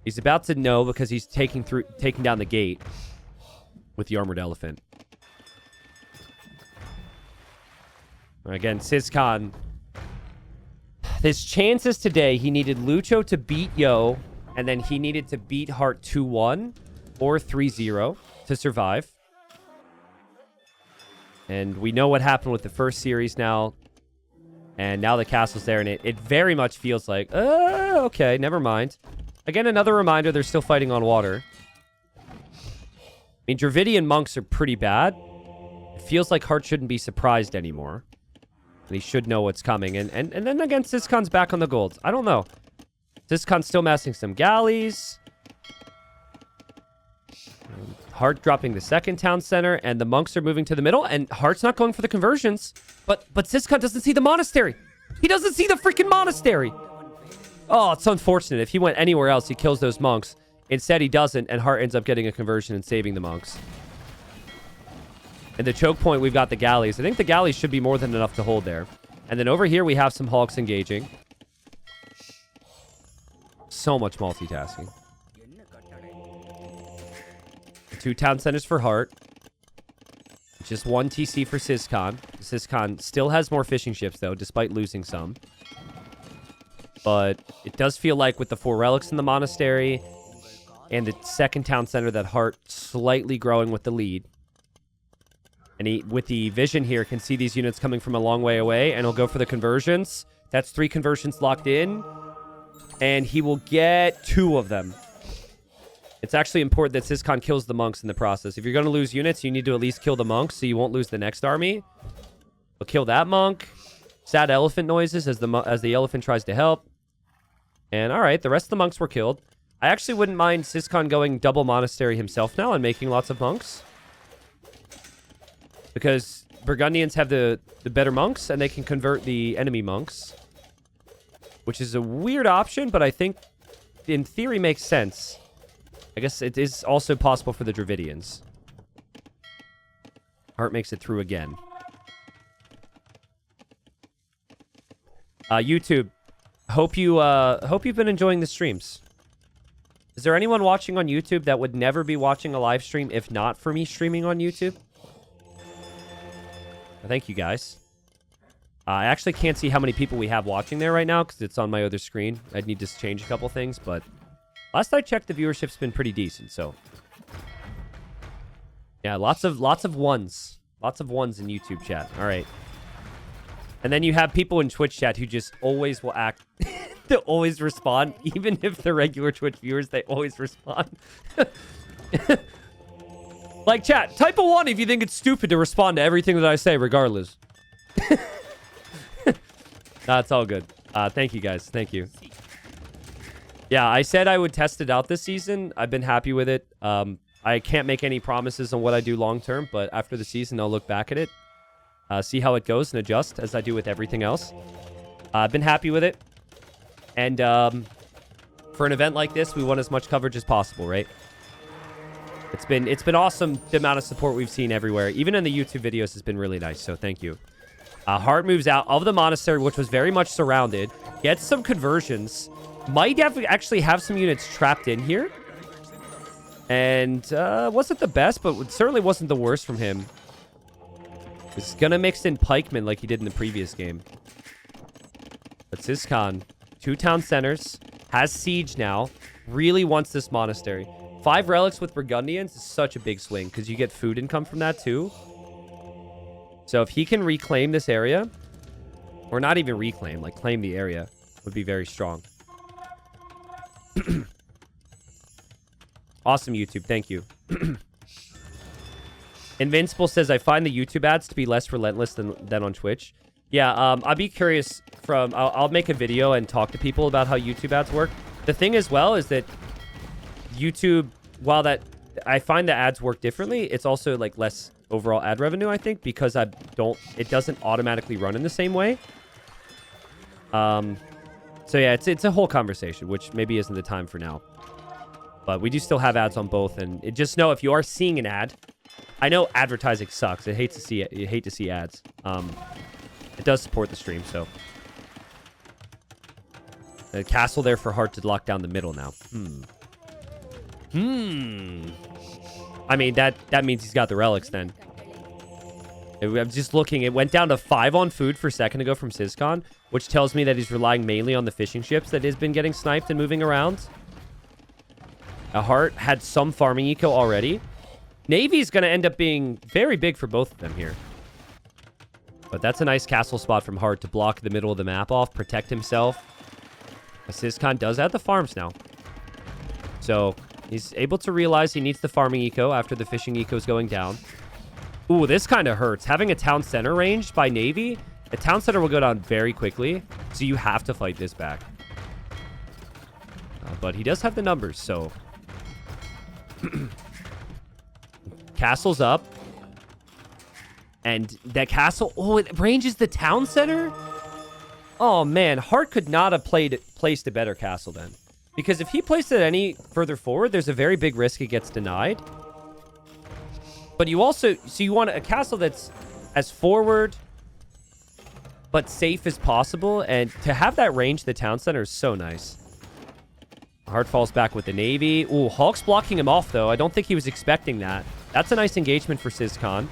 He's about to know because he's taking down the gate with the armored elephant. Again, Ciskhan. His chances today, he needed Lucho to beat Yo, and then he needed to beat Hearttt 2-1 or 3-0 to survive. And we know what happened with the first series now. And now the castle's there, and it very much feels like, okay, never mind. Again, another reminder, they're still fighting on water. I mean, Dravidian monks are pretty bad. It feels like Hearttt shouldn't be surprised anymore. And he should know what's coming. And then again, Ciskhan's back on the golds. I don't know. Ciskhan's still massing some galleys. Hearttt dropping the second town center, and the monks are moving to the middle, and Heartt's not going for the conversions. But Ciskhan doesn't see the monastery. He doesn't see the freaking monastery. Oh, it's unfortunate. If he went anywhere else, he kills those monks. Instead, he doesn't, and Hearttt ends up getting a conversion and saving the monks. And the choke point, we've got the galleys. I think the galleys should be more than enough to hold there. And then over here, we have some hawks engaging. So much multitasking. 2 town centers for Hearttt. Just 1 TC for Ciskhan. Ciskhan still has more fishing ships, though, despite losing some. But it does feel like with the 4 relics in the monastery and the second town center that Hearttt slightly growing with the lead. And he, with the vision here, can see these units coming from a long way away, and he'll go for the conversions. That's 3 conversions locked in. And he will get 2 of them. It's actually important that Ciskhan kills the monks in the process. If you're going to lose units, you need to at least kill the monks so you won't lose the next army. We'll kill that monk. Sad elephant noises as the elephant tries to help. And all right, the rest of the monks were killed. I actually wouldn't mind Ciskhan going double monastery himself now and making lots of monks. Because Burgundians have the better monks, and they can convert the enemy monks. Which is a weird option, but I think in theory makes sense. I guess it is also possible for the Dravidians. Hearttt makes it through again. YouTube, hope you've been enjoying the streams. Is there anyone watching on YouTube that would never be watching a live stream if not for me streaming on YouTube? Thank you, guys. I actually can't see how many people we have watching there right now because it's on my other screen. I'd need to change a couple things, but last I checked, the viewership's been pretty decent, so yeah, lots of ones. Lots of ones in YouTube chat. All right. And then you have people in Twitch chat who just always will act to always respond, even if they're regular Twitch viewers, they always respond. Like, chat, type a 1 if you think it's stupid to respond to everything that I say, regardless. That's all good. Thank you, guys. Thank you. Yeah, I said I would test it out this season. I've been happy with it. I can't make any promises on what I do long term, but after the season, I'll look back at it, see how it goes, and adjust as I do with everything else. I've been happy with it. And for an event like this, we want as much coverage as possible, right? It's been awesome, the amount of support we've seen everywhere. Even in the YouTube videos has been really nice, so thank you. Hearttt moves out of the monastery, which was very much surrounded. Gets some conversions. Might actually have some units trapped in here. And wasn't the best, but it certainly wasn't the worst from him. He's going to mix in pikemen like he did in the previous game. But Ciskhan, 2 town centers, has siege now. Really wants this monastery. 5 relics with Burgundians is such a big swing because you get food income from that too. So if he can reclaim this area, or not even reclaim, like claim the area, would be very strong. Awesome, YouTube. Thank you. Invincible says, I find the YouTube ads to be less relentless than on Twitch. Yeah, I'll be curious from... I'll make a video and talk to people about how YouTube ads work. The thing as well is that YouTube, while that... I find the ads work differently, it's also like less overall ad revenue, I think, because it doesn't automatically run in the same way. So yeah, it's a whole conversation, which maybe isn't the time for now. But we do still have ads on both, and just know if you are seeing an ad, I know advertising sucks. I hate to see ads. It does support the stream, so. The castle there for Hearttt to lock down the middle now. I mean, that means he's got the relics then. I'm just looking. It went down to 5 on food for a second ago from Ciskhan, which tells me that he's relying mainly on the fishing ships that has been getting sniped and moving around. Hearttt had some farming eco already. Navy's going to end up being very big for both of them here. But that's a nice castle spot from Hearttt to block the middle of the map off, protect himself. Ciskhan does have the farms now. So he's able to realize he needs the farming eco after the fishing eco is going down. Ooh, this kind of hurts. Having a town center ranged by Navy, a town center will go down very quickly. So you have to fight this back. But he does have the numbers, so... Castle's up. And that castle... Oh, it ranges the town center? Oh, man. Hearttt could not have placed a better castle then. Because if he placed it any further forward, there's a very big risk it gets denied. But you also... So you want a castle that's as forward but safe as possible. And to have that range the town center is so nice. Hearttt falls back with the Navy. Ooh, Hawk's blocking him off, though. I don't think he was expecting that. That's a nice engagement for Ciskhan.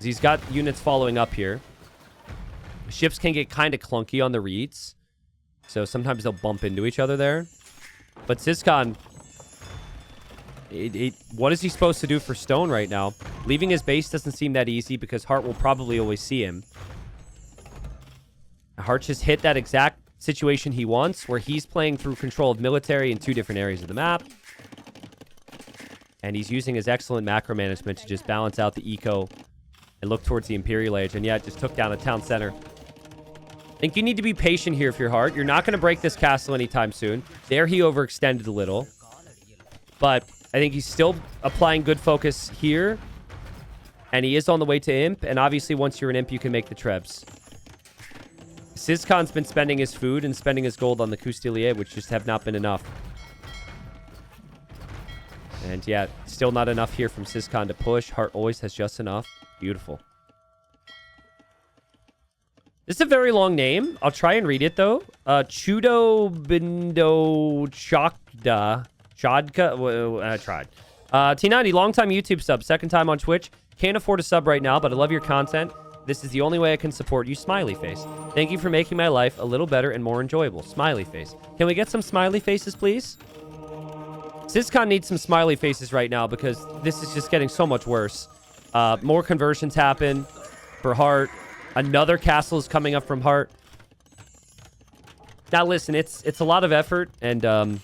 He's got units following up here. Ships can get kind of clunky on the reads. So sometimes they'll bump into each other there. But Ciskhan... what is he supposed to do for stone right now? Leaving his base doesn't seem that easy because Hearttt will probably always see him. Hearttt just hit that exact situation he wants, where he's playing through control of military in 2 different areas of the map. And he's using his excellent macro management to just balance out the eco and look towards the Imperial Age. And yeah, it just took down a town center. I think you need to be patient here if you're Hearttt. You're not going to break this castle anytime soon. There he overextended a little. But I think he's still applying good focus here. And he is on the way to Imp. And obviously, once you're an Imp, you can make the Trebs. Ciskhan's been spending his food and spending his gold on the Coustilier, which just have not been enough. And yeah, still not enough here from Ciskhan to push. Hearttt always has just enough. Beautiful. This is a very long name. I'll try and read it, though. Chudo Bindo Chakda. Chadka. I tried. T90, long-time YouTube sub. Second time on Twitch. Can't afford a sub right now, but I love your content. This is the only way I can support you, smiley face. Thank you for making my life a little better and more enjoyable, smiley face. Can we get some smiley faces, please? Ciskhan needs some smiley faces right now because this is just getting so much worse. More conversions happen for Hearttt. Another castle is coming up from Hearttt. Now, listen, it's a lot of effort and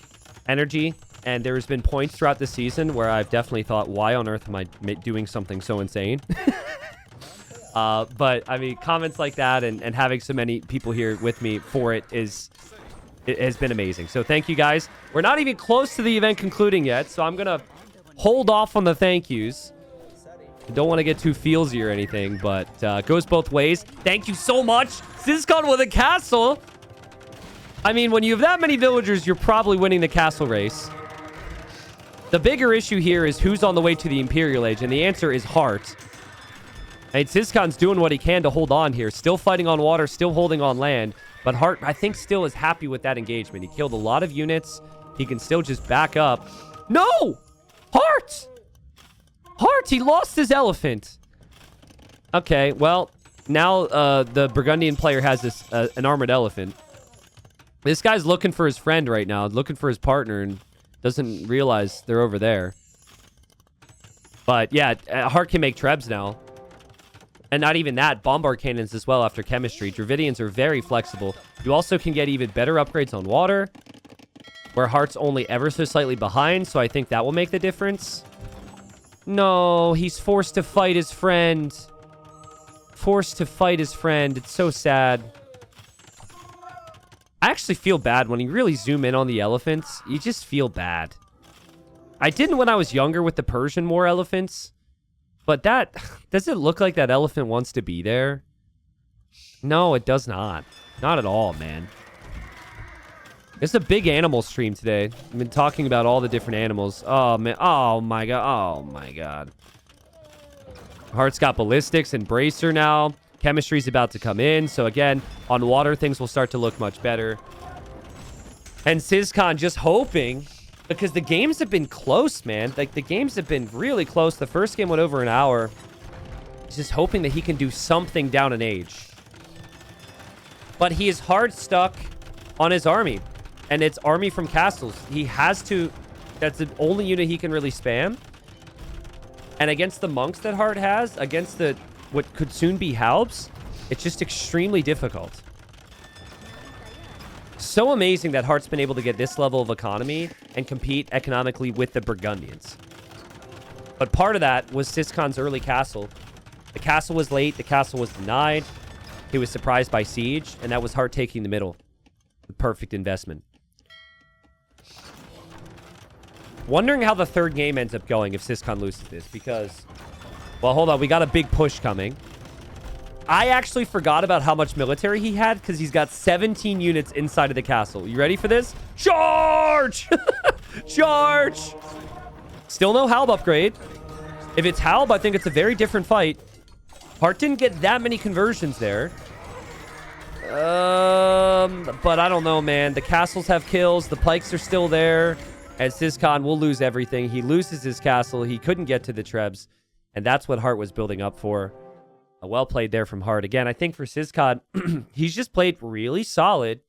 energy, and there's been points throughout the season where I've definitely thought, why on earth am I doing something so insane? But, I mean, comments like that and having so many people here with me for it has been amazing. So thank you, guys. We're not even close to the event concluding yet, so I'm going to hold off on the thank yous. I don't want to get too feelsy or anything, but goes both ways. Thank you so much. Ciskhan with a castle. I mean, when you have that many villagers, you're probably winning the castle race. The bigger issue here is who's on the way to the Imperial Age, and the answer is Hearttt. And Ciskhan's doing what he can to hold on here. Still fighting on water, still holding on land. But Hearttt, I think, still is happy with that engagement. He killed a lot of units. He can still just back up. No! Hearttt! Hearttt, he lost his elephant. Okay, well, now the Burgundian player has this an armored elephant. This guy's looking for his friend right now, looking for his partner, and doesn't realize they're over there. But yeah, Hearttt can make Trebs now. And not even that, bombard cannons as well after chemistry. Dravidians are very flexible. You also can get even better upgrades on water, where Heartt's only ever so slightly behind, so I think that will make the difference. No, he's forced to fight his friend. Forced to fight his friend. It's so sad. I actually feel bad when you really zoom in on the elephants. You just feel bad. I didn't when I was younger with the Persian War elephants. But that... Does it look like that elephant wants to be there? No, it does not. Not at all, man. It's a big animal stream today. I've been talking about all the different animals. Oh, man. Oh, my God. Oh, my God. Heartt's got ballistics and bracer now. Chemistry's about to come in. So, again, on water, things will start to look much better. And Ciskhan just hoping... Because the games have been close, man. Like, the games have been really close. The first game went over an hour. He's just hoping that he can do something down an age. But he is hard stuck on his army. And it's army from castles. He has to... That's the only unit he can really spam. And against the monks that Heartt has, against the what could soon be Halbs, it's just extremely difficult. So amazing that Heartt's been able to get this level of economy and compete economically with the Burgundians. But part of that was Ciskhan's early castle. The castle was late. The castle was denied. He was surprised by siege, and that was Heartt taking the middle. The perfect investment. Wondering how the third game ends up going if Ciskhan loses this, because... Well, hold on. We got a big push coming. I actually forgot about how much military he had, because he's got 17 units inside of the castle. You ready for this? Charge! Charge! Still no Halb upgrade. If it's Halb, I think it's a very different fight. Heartt didn't get that many conversions there. But I don't know, man. The castles have kills. The pikes are still there. And Ciskhan will lose everything. He loses his castle. He couldn't get to the Trebs. And that's what Heartt was building up for. Well played there from Heartt. Again, I think for Ciskhan, he's just played really solid.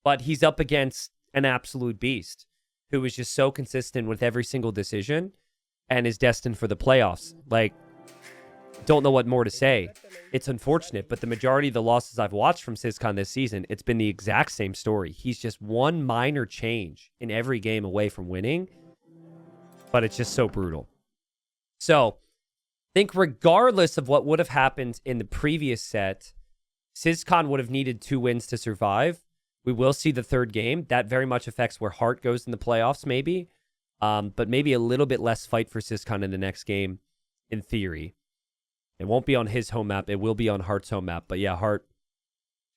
But he's up against an absolute beast who is just so consistent with every single decision and is destined for the playoffs. Like, don't know what more to say. It's unfortunate, but the majority of the losses I've watched from Ciskhan this season, it's been the exact same story. He's just one minor change in every game away from winning, but it's just so brutal. So, I think regardless of what would have happened in the previous set, Ciskhan would have needed 2 wins to survive. We will see the third game. That very much affects where Heartt goes in the playoffs, maybe. But maybe a little bit less fight for Ciskhan in the next game, in theory. It won't be on his home map. It will be on Heartt's home map. But yeah, Heartt,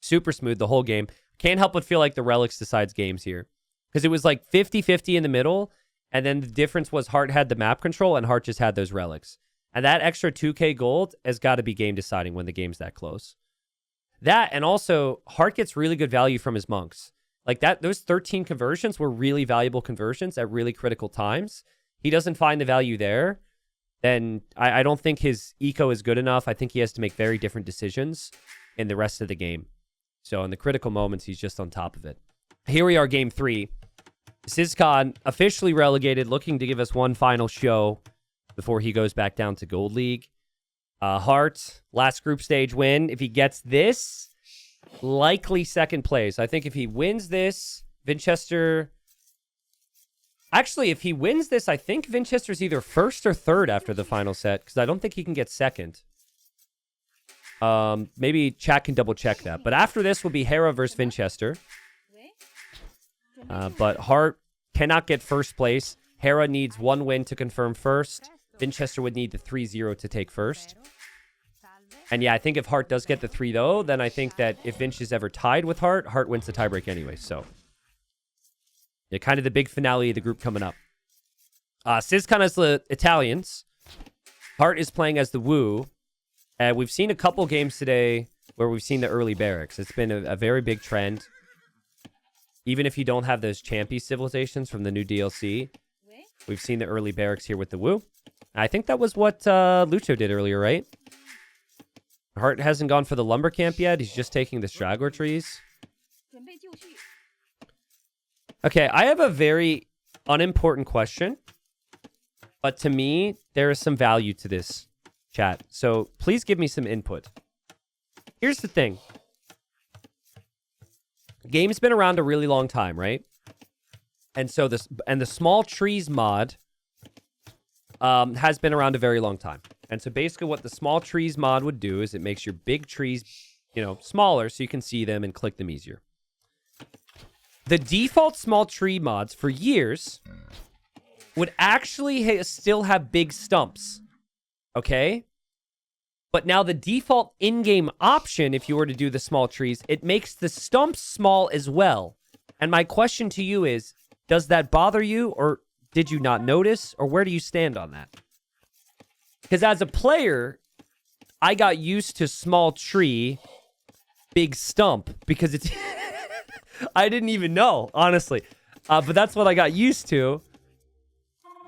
super smooth the whole game. Can't help but feel like the Relics decides games here. Because it was like 50-50 in the middle. And then the difference was Heartt had the map control and Heartt just had those Relics. And that extra 2k gold has got to be game deciding when the game's that close. That, and also, Heartt gets really good value from his monks. Like that, those 13 conversions were really valuable conversions at really critical times. He doesn't find the value there. Then I don't think his eco is good enough. I think he has to make very different decisions in the rest of the game. So in the critical moments, he's just on top of it. Here we are, game 3. Ciskhan officially relegated, looking to give us one final show before he goes back down to Gold League. Heartt, last group stage win. If he gets this, likely second place. I think if he wins this, Winchester... Actually, if he wins this, I think Winchester's either first or third after the final set, because I don't think he can get second. Maybe chat can double check that. But after this will be Hera versus Winchester. But Heartt cannot get first place. Hera needs 1 win to confirm first. Winchester would need the 3-0 to take first. And yeah, I think if Heartt does get the 3, though, then I think that if Vinch is ever tied with Heartt, Heartt wins the tiebreak anyway, so... Yeah, kind of the big finale of the group coming up. Ciskhan as the Italians. Heartt is playing as the Wu. We've seen a couple games today where we've seen the early barracks. It's been a very big trend. Even if you don't have those Champy civilizations from the new DLC, we've seen the early barracks here with the Wu. I think that was what Lucho did earlier, right? Heartt hasn't gone for the lumber camp yet. He's just taking the straggler trees. Okay, I have a very unimportant question, but to me, there is some value to this, chat. So please give me some input. Here's the thing. Game's been around a really long time, right? And so the small trees mod has been around a very long time. And so basically what the small trees mod would do is it makes your big trees, smaller so you can see them and click them easier. The default small tree mods for years would actually still have big stumps, okay? But now the default in-game option, if you were to do the small trees, it makes the stumps small as well. And my question to you is, does that bother you, or did you not notice, or where do you stand on that? Because as a player, I got used to small tree, big stump, because it's... I didn't even know, honestly. But that's what I got used to.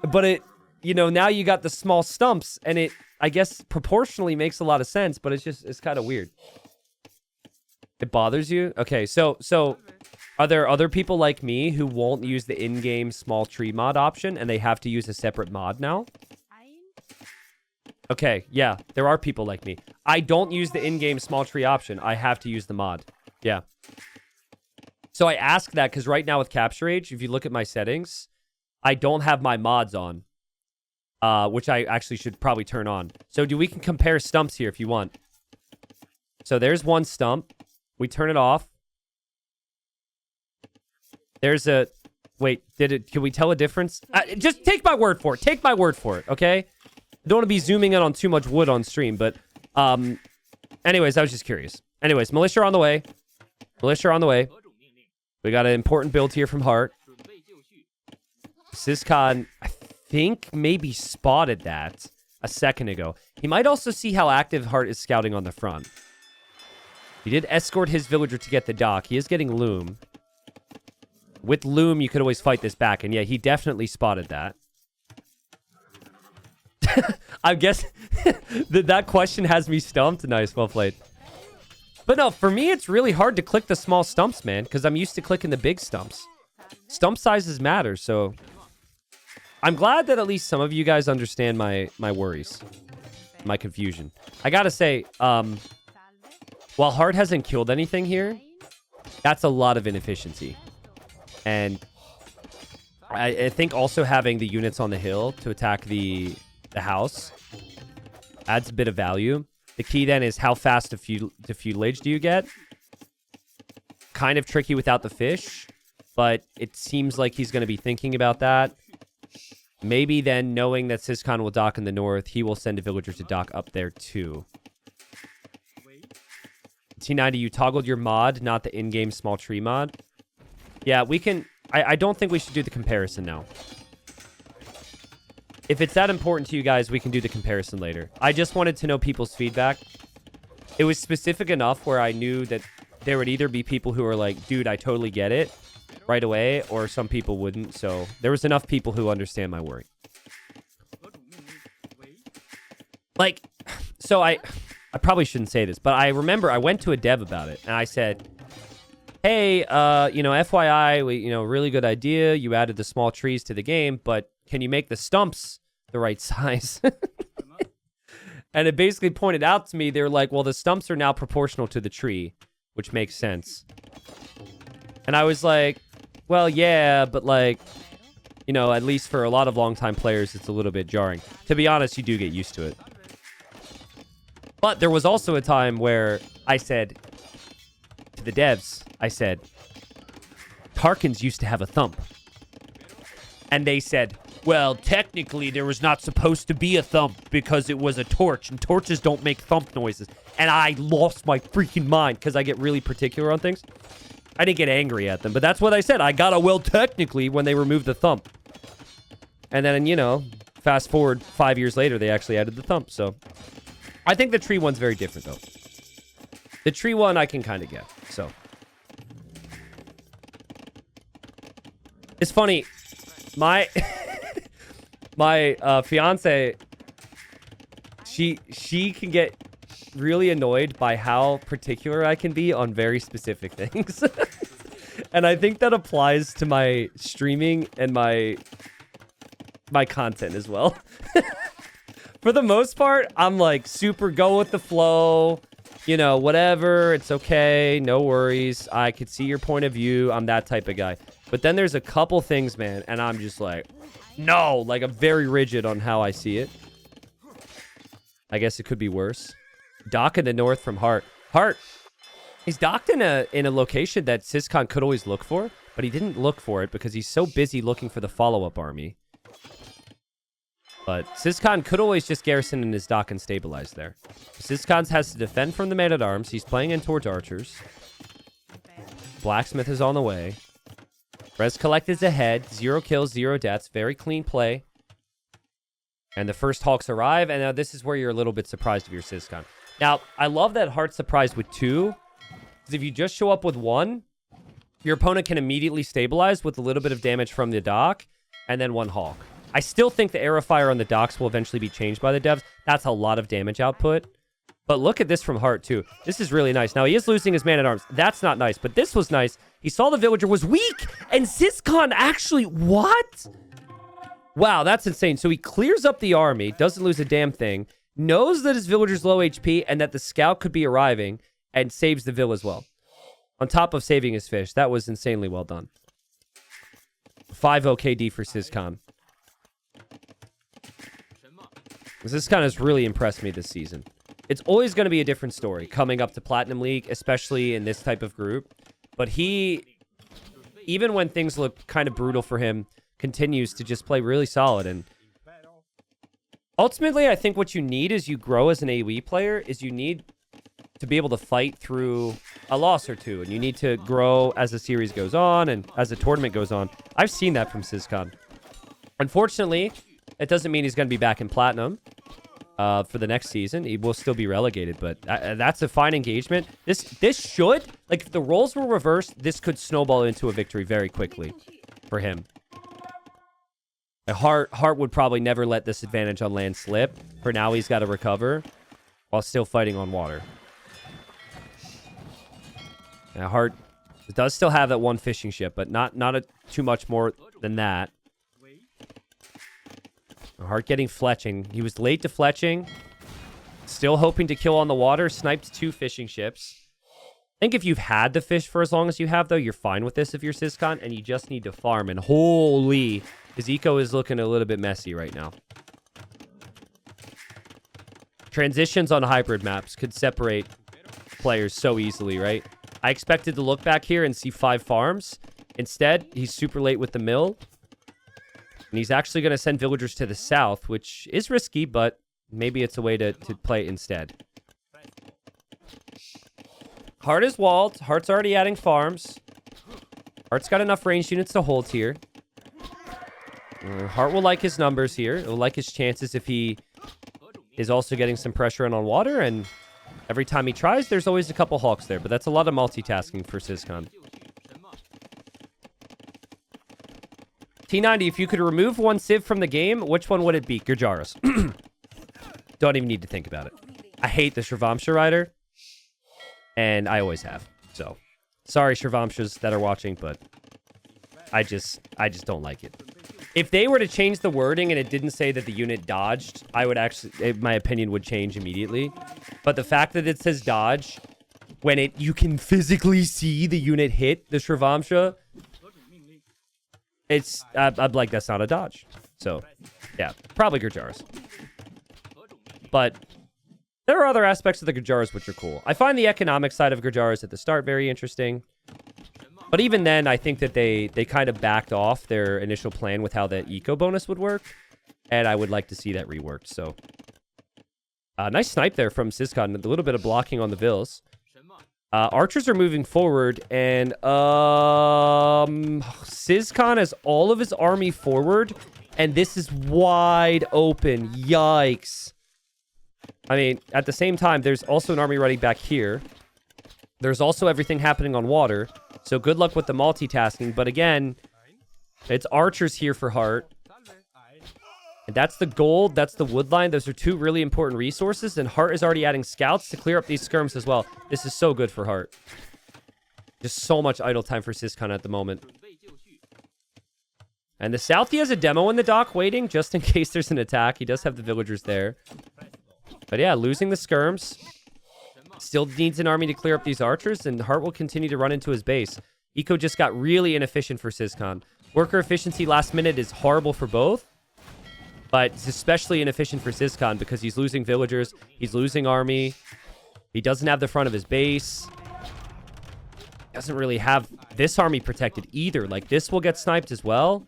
But you know, now you got the small stumps, and it, I guess, proportionally makes a lot of sense, but it's kind of weird. It bothers you? Okay, so are there other people like me who won't use the in-game small tree mod option, and they have to use a separate mod now? Okay, yeah, there are people like me. I don't use the in-game small tree option. I have to use the mod. Yeah. So I ask that because right now with Capture Age, if you look at my settings, I don't have my mods on, which I actually should probably turn on. So we can compare stumps here if you want. So there's one stump. We turn it off. There's a... Wait, can we tell a difference? Just take my word for it. Take my word for it, okay? I don't want to be zooming in on too much wood on stream, but... anyways, I was just curious. Anyways, militia on the way. Militia on the way. We got an important build here from Heartt. Ciskhan, I think, maybe spotted that a second ago. He might also see how active Heartt is scouting on the front. He did escort his villager to get the dock. He is getting Loom. With Loom, you could always fight this back. And yeah, he definitely spotted that. I guess that question has me stumped. Nice, well played. But no, for me, it's really hard to click the small stumps, man, because I'm used to clicking the big stumps. Stump sizes matter, so... I'm glad that at least some of you guys understand my worries. My confusion. I gotta say, while Heartt hasn't killed anything here, that's a lot of inefficiency. And I think also having the units on the hill to attack the house adds a bit of value. The key then is how fast to feudalage do you get? Kind of tricky without the fish, but it seems like he's going to be thinking about that. Maybe then, knowing that Ciskhan will dock in the north, he will send a villager to dock up there too. T90, you toggled your mod, not the in-game small tree mod. Yeah, we can... I don't think we should do the comparison now. If it's that important to you guys, we can do the comparison later. I just wanted to know people's feedback. It was specific enough where I knew that there would either be people who are like, dude, I totally get it right away, or some people wouldn't. So there was enough people who understand my worry. Like, so I probably shouldn't say this, but I remember I went to a dev about it, and I said, hey, you know, FYI, really good idea. You added the small trees to the game, but can you make the stumps the right size? And it basically pointed out to me, they're like, well, the stumps are now proportional to the tree, which makes sense. And I was like, well, yeah, but like, you know, at least for a lot of longtime players, it's a little bit jarring. To be honest, you do get used to it. But there was also a time where I said to the devs, I said, Tarkins used to have a thump. And they said, well, technically, there was not supposed to be a thump because it was a torch, and torches don't make thump noises. And I lost my freaking mind because I get really particular on things. I didn't get angry at them, but that's what I said. I got a well technically when they removed the thump. And then, you know, fast forward 5 years later, they actually added the thump. So I think the tree one's very different, though. The tree one I can kind of get, so. It's funny. My fiance, she can get really annoyed by how particular I can be on very specific things. And I think that applies to my streaming and my content as well. For the most part, I'm like super go with the flow, you know, whatever, it's okay, no worries. I could see your point of view. I'm that type of guy. But then there's a couple things, man, and I'm just like, no, like I'm very rigid on how I see it. I guess it could be worse. Dock in the north from Heartt. Heartt, he's docked in a location that Ciskhan could always look for, but he didn't look for it because he's so busy looking for the follow-up army. But Ciskhan could always just garrison in his dock and stabilize there. Ciskhan has to defend from the man-at-arms. He's playing in towards archers. Blacksmith is on the way. Res Collect is ahead. 0 kills, 0 deaths. Very clean play. And the first Hawks arrive. And now this is where you're a little bit surprised if you're Ciskhan. Now, I love that Heartt's surprised with 2. Because if you just show up with 1, your opponent can immediately stabilize with a little bit of damage from the dock. And then 1 Hawk. I still think the arrow fire on the docks will eventually be changed by the devs. That's a lot of damage output. But look at this from Hearttt, too. This is really nice. Now, he is losing his man-at-arms. That's not nice, but this was nice. He saw the villager was weak, and Ciskhan actually... What? Wow, that's insane. So he clears up the army, doesn't lose a damn thing, knows that his villager's low HP, and that the scout could be arriving, and saves the vill as well. On top of saving his fish. That was insanely well done. 5 KD for Ciskhan. Ciskhan has really impressed me this season. It's always going to be a different story coming up to Platinum League, especially in this type of group. But he, even when things look kind of brutal for him, continues to just play really solid. And ultimately, I think what you need as you grow as an AoE player is you need to be able to fight through a loss or two. And you need to grow as the series goes on and as the tournament goes on. I've seen that from Ciskhan. Unfortunately, it doesn't mean he's going to be back in Platinum. For the next season. He will still be relegated, but that's a fine engagement. This should, like, if the roles were reversed, this could snowball into a victory very quickly for him. Hearttt would probably never let this advantage on land slip. For now, he's got to recover while still fighting on water. Now, Hearttt does still have that one fishing ship, but not too much more than that. Hearttt getting fletching. He was late to fletching. Still hoping to kill on the water. Sniped 2 fishing ships. I think if you've had the fish for as long as you have, though, you're fine with this if you're Ciskhan, and you just need to farm. And holy, his eco is looking a little bit messy right now. Transitions on hybrid maps could separate players so easily, right? I expected to look back here and see 5 farms. Instead, he's super late with the mill. And he's actually going to send villagers to the south, which is risky, but maybe it's a way to play it instead. Hearttt is walled. Heartt's already adding farms. Heartt's got enough ranged units to hold here. Hearttt will like his numbers here. He'll like his chances if he is also getting some pressure in on water. And every time he tries, there's always a couple hawks there. But that's a lot of multitasking for Ciskhan. T90, if you could remove one civ from the game, which one would it be? Gurjaras. Don't even need to think about it. I hate the Shravamsha rider. And I always have. So, sorry Shravamshas that are watching, but I just don't like it. If they were to change the wording and it didn't say that the unit dodged, I would actually, my opinion would change immediately. But the fact that it says dodge, when you can physically see the unit hit the Shravamsha, I'm like, that's not a dodge. So, yeah, probably Gurjaras. But there are other aspects of the Gurjaras which are cool. I find the economic side of Gurjaras at the start very interesting. But even then, I think that they kind of backed off their initial plan with how the eco bonus would work. And I would like to see that reworked. So, nice snipe there from Ciskhan. A little bit of blocking on the vills. Archers are moving forward, and Ciskhan has all of his army forward, and this is wide open. Yikes. I mean, at the same time, there's also an army running back here. There's also everything happening on water, so good luck with the multitasking, but again, it's archers here for Hearttt. And that's the gold, that's the wood line. Those are 2 really important resources, and Hearttt is already adding scouts to clear up these skirms as well. This is so good for Hearttt. Just so much idle time for Ciskhan at the moment. And the south, he has a demo in the dock waiting, just in case there's an attack. He does have the villagers there. But yeah, losing the skirms. Still needs an army to clear up these archers, and Hearttt will continue to run into his base. Eco just got really inefficient for Ciskhan. Worker efficiency last minute is horrible for both. But it's especially inefficient for Ciskhan because he's losing villagers. He's losing army. He doesn't have the front of his base. Doesn't really have this army protected either. Like, this will get sniped as well.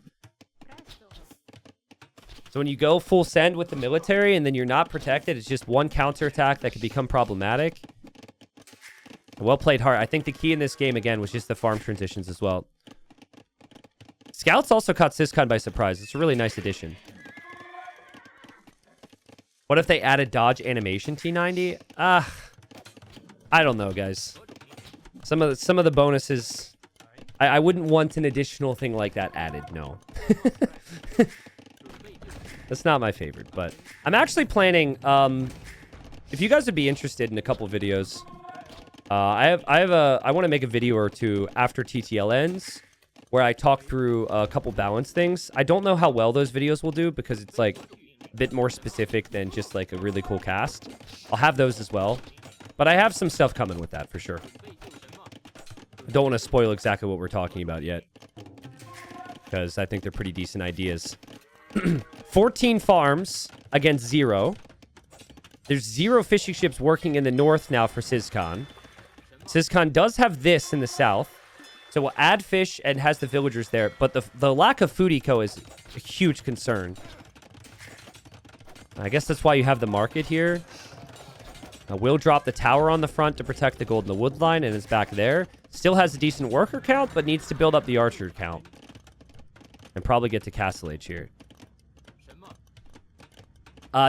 So when you go full send with the military and then you're not protected, it's just one counterattack that could become problematic. Well played, Hearttt. I think the key in this game, again, was just the farm transitions as well. Scouts also caught Ciskhan by surprise. It's a really nice addition. What if they added dodge animation T90? I don't know, guys. Some of the bonuses, I wouldn't want an additional thing like that added. No. That's not my favorite, but I'm actually planning, if you guys would be interested in a couple videos, I want to make a video or two after TTL ends where I talk through a couple balance things. I don't know how well those videos will do because it's like a bit more specific than just like a really cool cast. I'll have those as well, but I have some stuff coming with that for sure. I don't want to spoil exactly what we're talking about yet because I think they're pretty decent ideas. 14 farms against 0. There's 0 fishing ships working in the north now for Ciskhan. Ciskhan does have this in the south. So we'll add fish and has the villagers there. But the lack of food eco is a huge concern. I guess that's why you have the market here. We'll drop the tower on the front to protect the gold in the wood line, and it's back there. Still has a decent worker count, but needs to build up the archer count. And probably get to Castle Age here.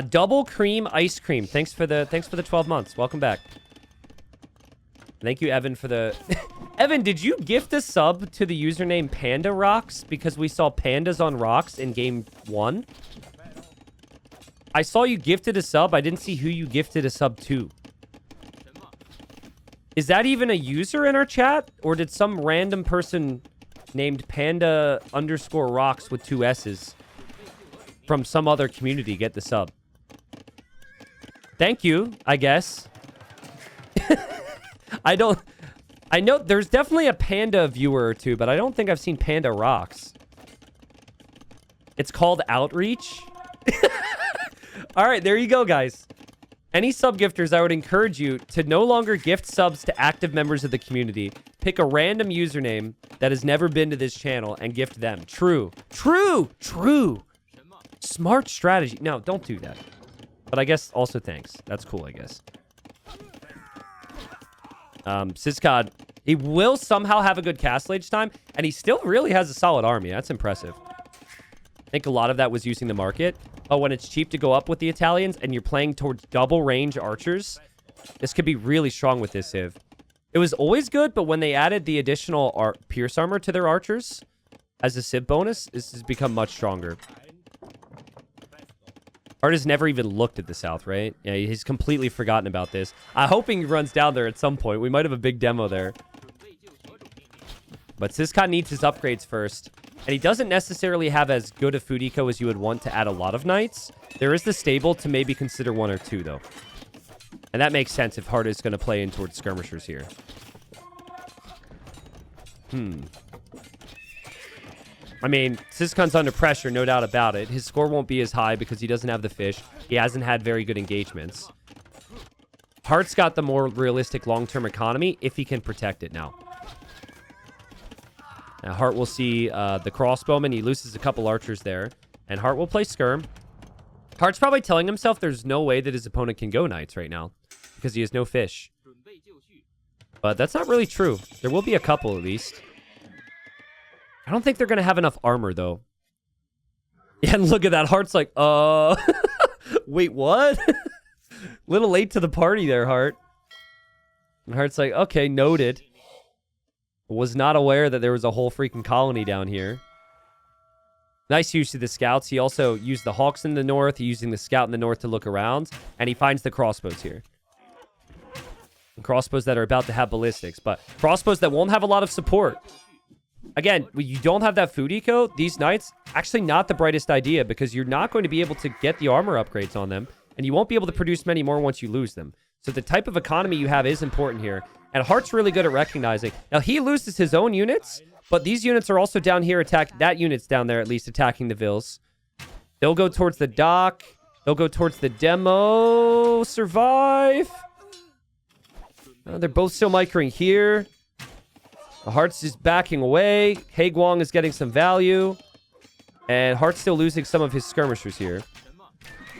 Double cream ice cream. Thanks for the 12 months. Welcome back. Thank you, Evan, for the... Evan, did you gift a sub to the username Panda Rocks because we saw pandas on rocks in game 1? I saw you gifted a sub. I didn't see who you gifted a sub to. Is that even a user in our chat? Or did some random person named Panda_Rocks with 2 S's from some other community get the sub? Thank you, I guess. I know there's definitely a Panda viewer or two, but I don't think I've seen Panda Rocks. It's called Outreach. All right, there you go, guys. Any sub gifters, I would encourage you to no longer gift subs to active members of the community. Pick a random username that has never been to this channel and gift them. True. Smart strategy. No, don't do that. But I guess also thanks. That's cool, I guess. Ciskhan, he will somehow have a good Castle Age time, and he still really has a solid army. That's impressive. I think a lot of that was using the market. Oh, when it's cheap to go up with the Italians and you're playing towards double range archers, this could be really strong with this Civ. It was always good, but when they added the additional pierce armor to their archers as a Civ bonus, this has become much stronger. Art has never even looked at the south, right? Yeah, he's completely forgotten about this. I'm hoping he runs down there at some point. We might have a big demo there. But Ciskhan needs his upgrades first. And he doesn't necessarily have as good a food eco as you would want to add a lot of knights. There is the stable to maybe consider 1 or 2, though. And that makes sense if Hearttt is going to play in towards skirmishers here. I mean, Ciskhan's under pressure, no doubt about it. His score won't be as high because he doesn't have the fish. He hasn't had very good engagements. Heartt's got the more realistic long-term economy if he can protect it now. Now, Hearttt will see the crossbowman. He loses a couple archers there. And Hearttt will play skirm. Heartt's probably telling himself there's no way that his opponent can go knights right now because he has no fish. But that's not really true. There will be a couple at least. I don't think they're going to have enough armor, though. Yeah, and look at that. Heartt's like, wait, what? Little late to the party there, Hearttt. And Heartt's like, okay, noted. Was not aware that there was a whole freaking colony down here. Nice use of the scouts. He also used the hawks in the north. He's using the scout in the north to look around. And he finds the crossbows here. Crossbows that are about to have ballistics. But crossbows that won't have a lot of support. Again, when you don't have that food eco, these knights, actually not the brightest idea because you're not going to be able to get the armor upgrades on them. And you won't be able to produce many more once you lose them. So the type of economy you have is important here. And Heartt's really good at recognizing. Now, he loses his own units, but these units are also down here attacking. That unit's down there, at least, attacking the vills. They'll go towards the dock. They'll go towards the demo. Survive. They're both still microing here. Heartt's is backing away. Haegwang is getting some value. And Heartt's still losing some of his skirmishers here.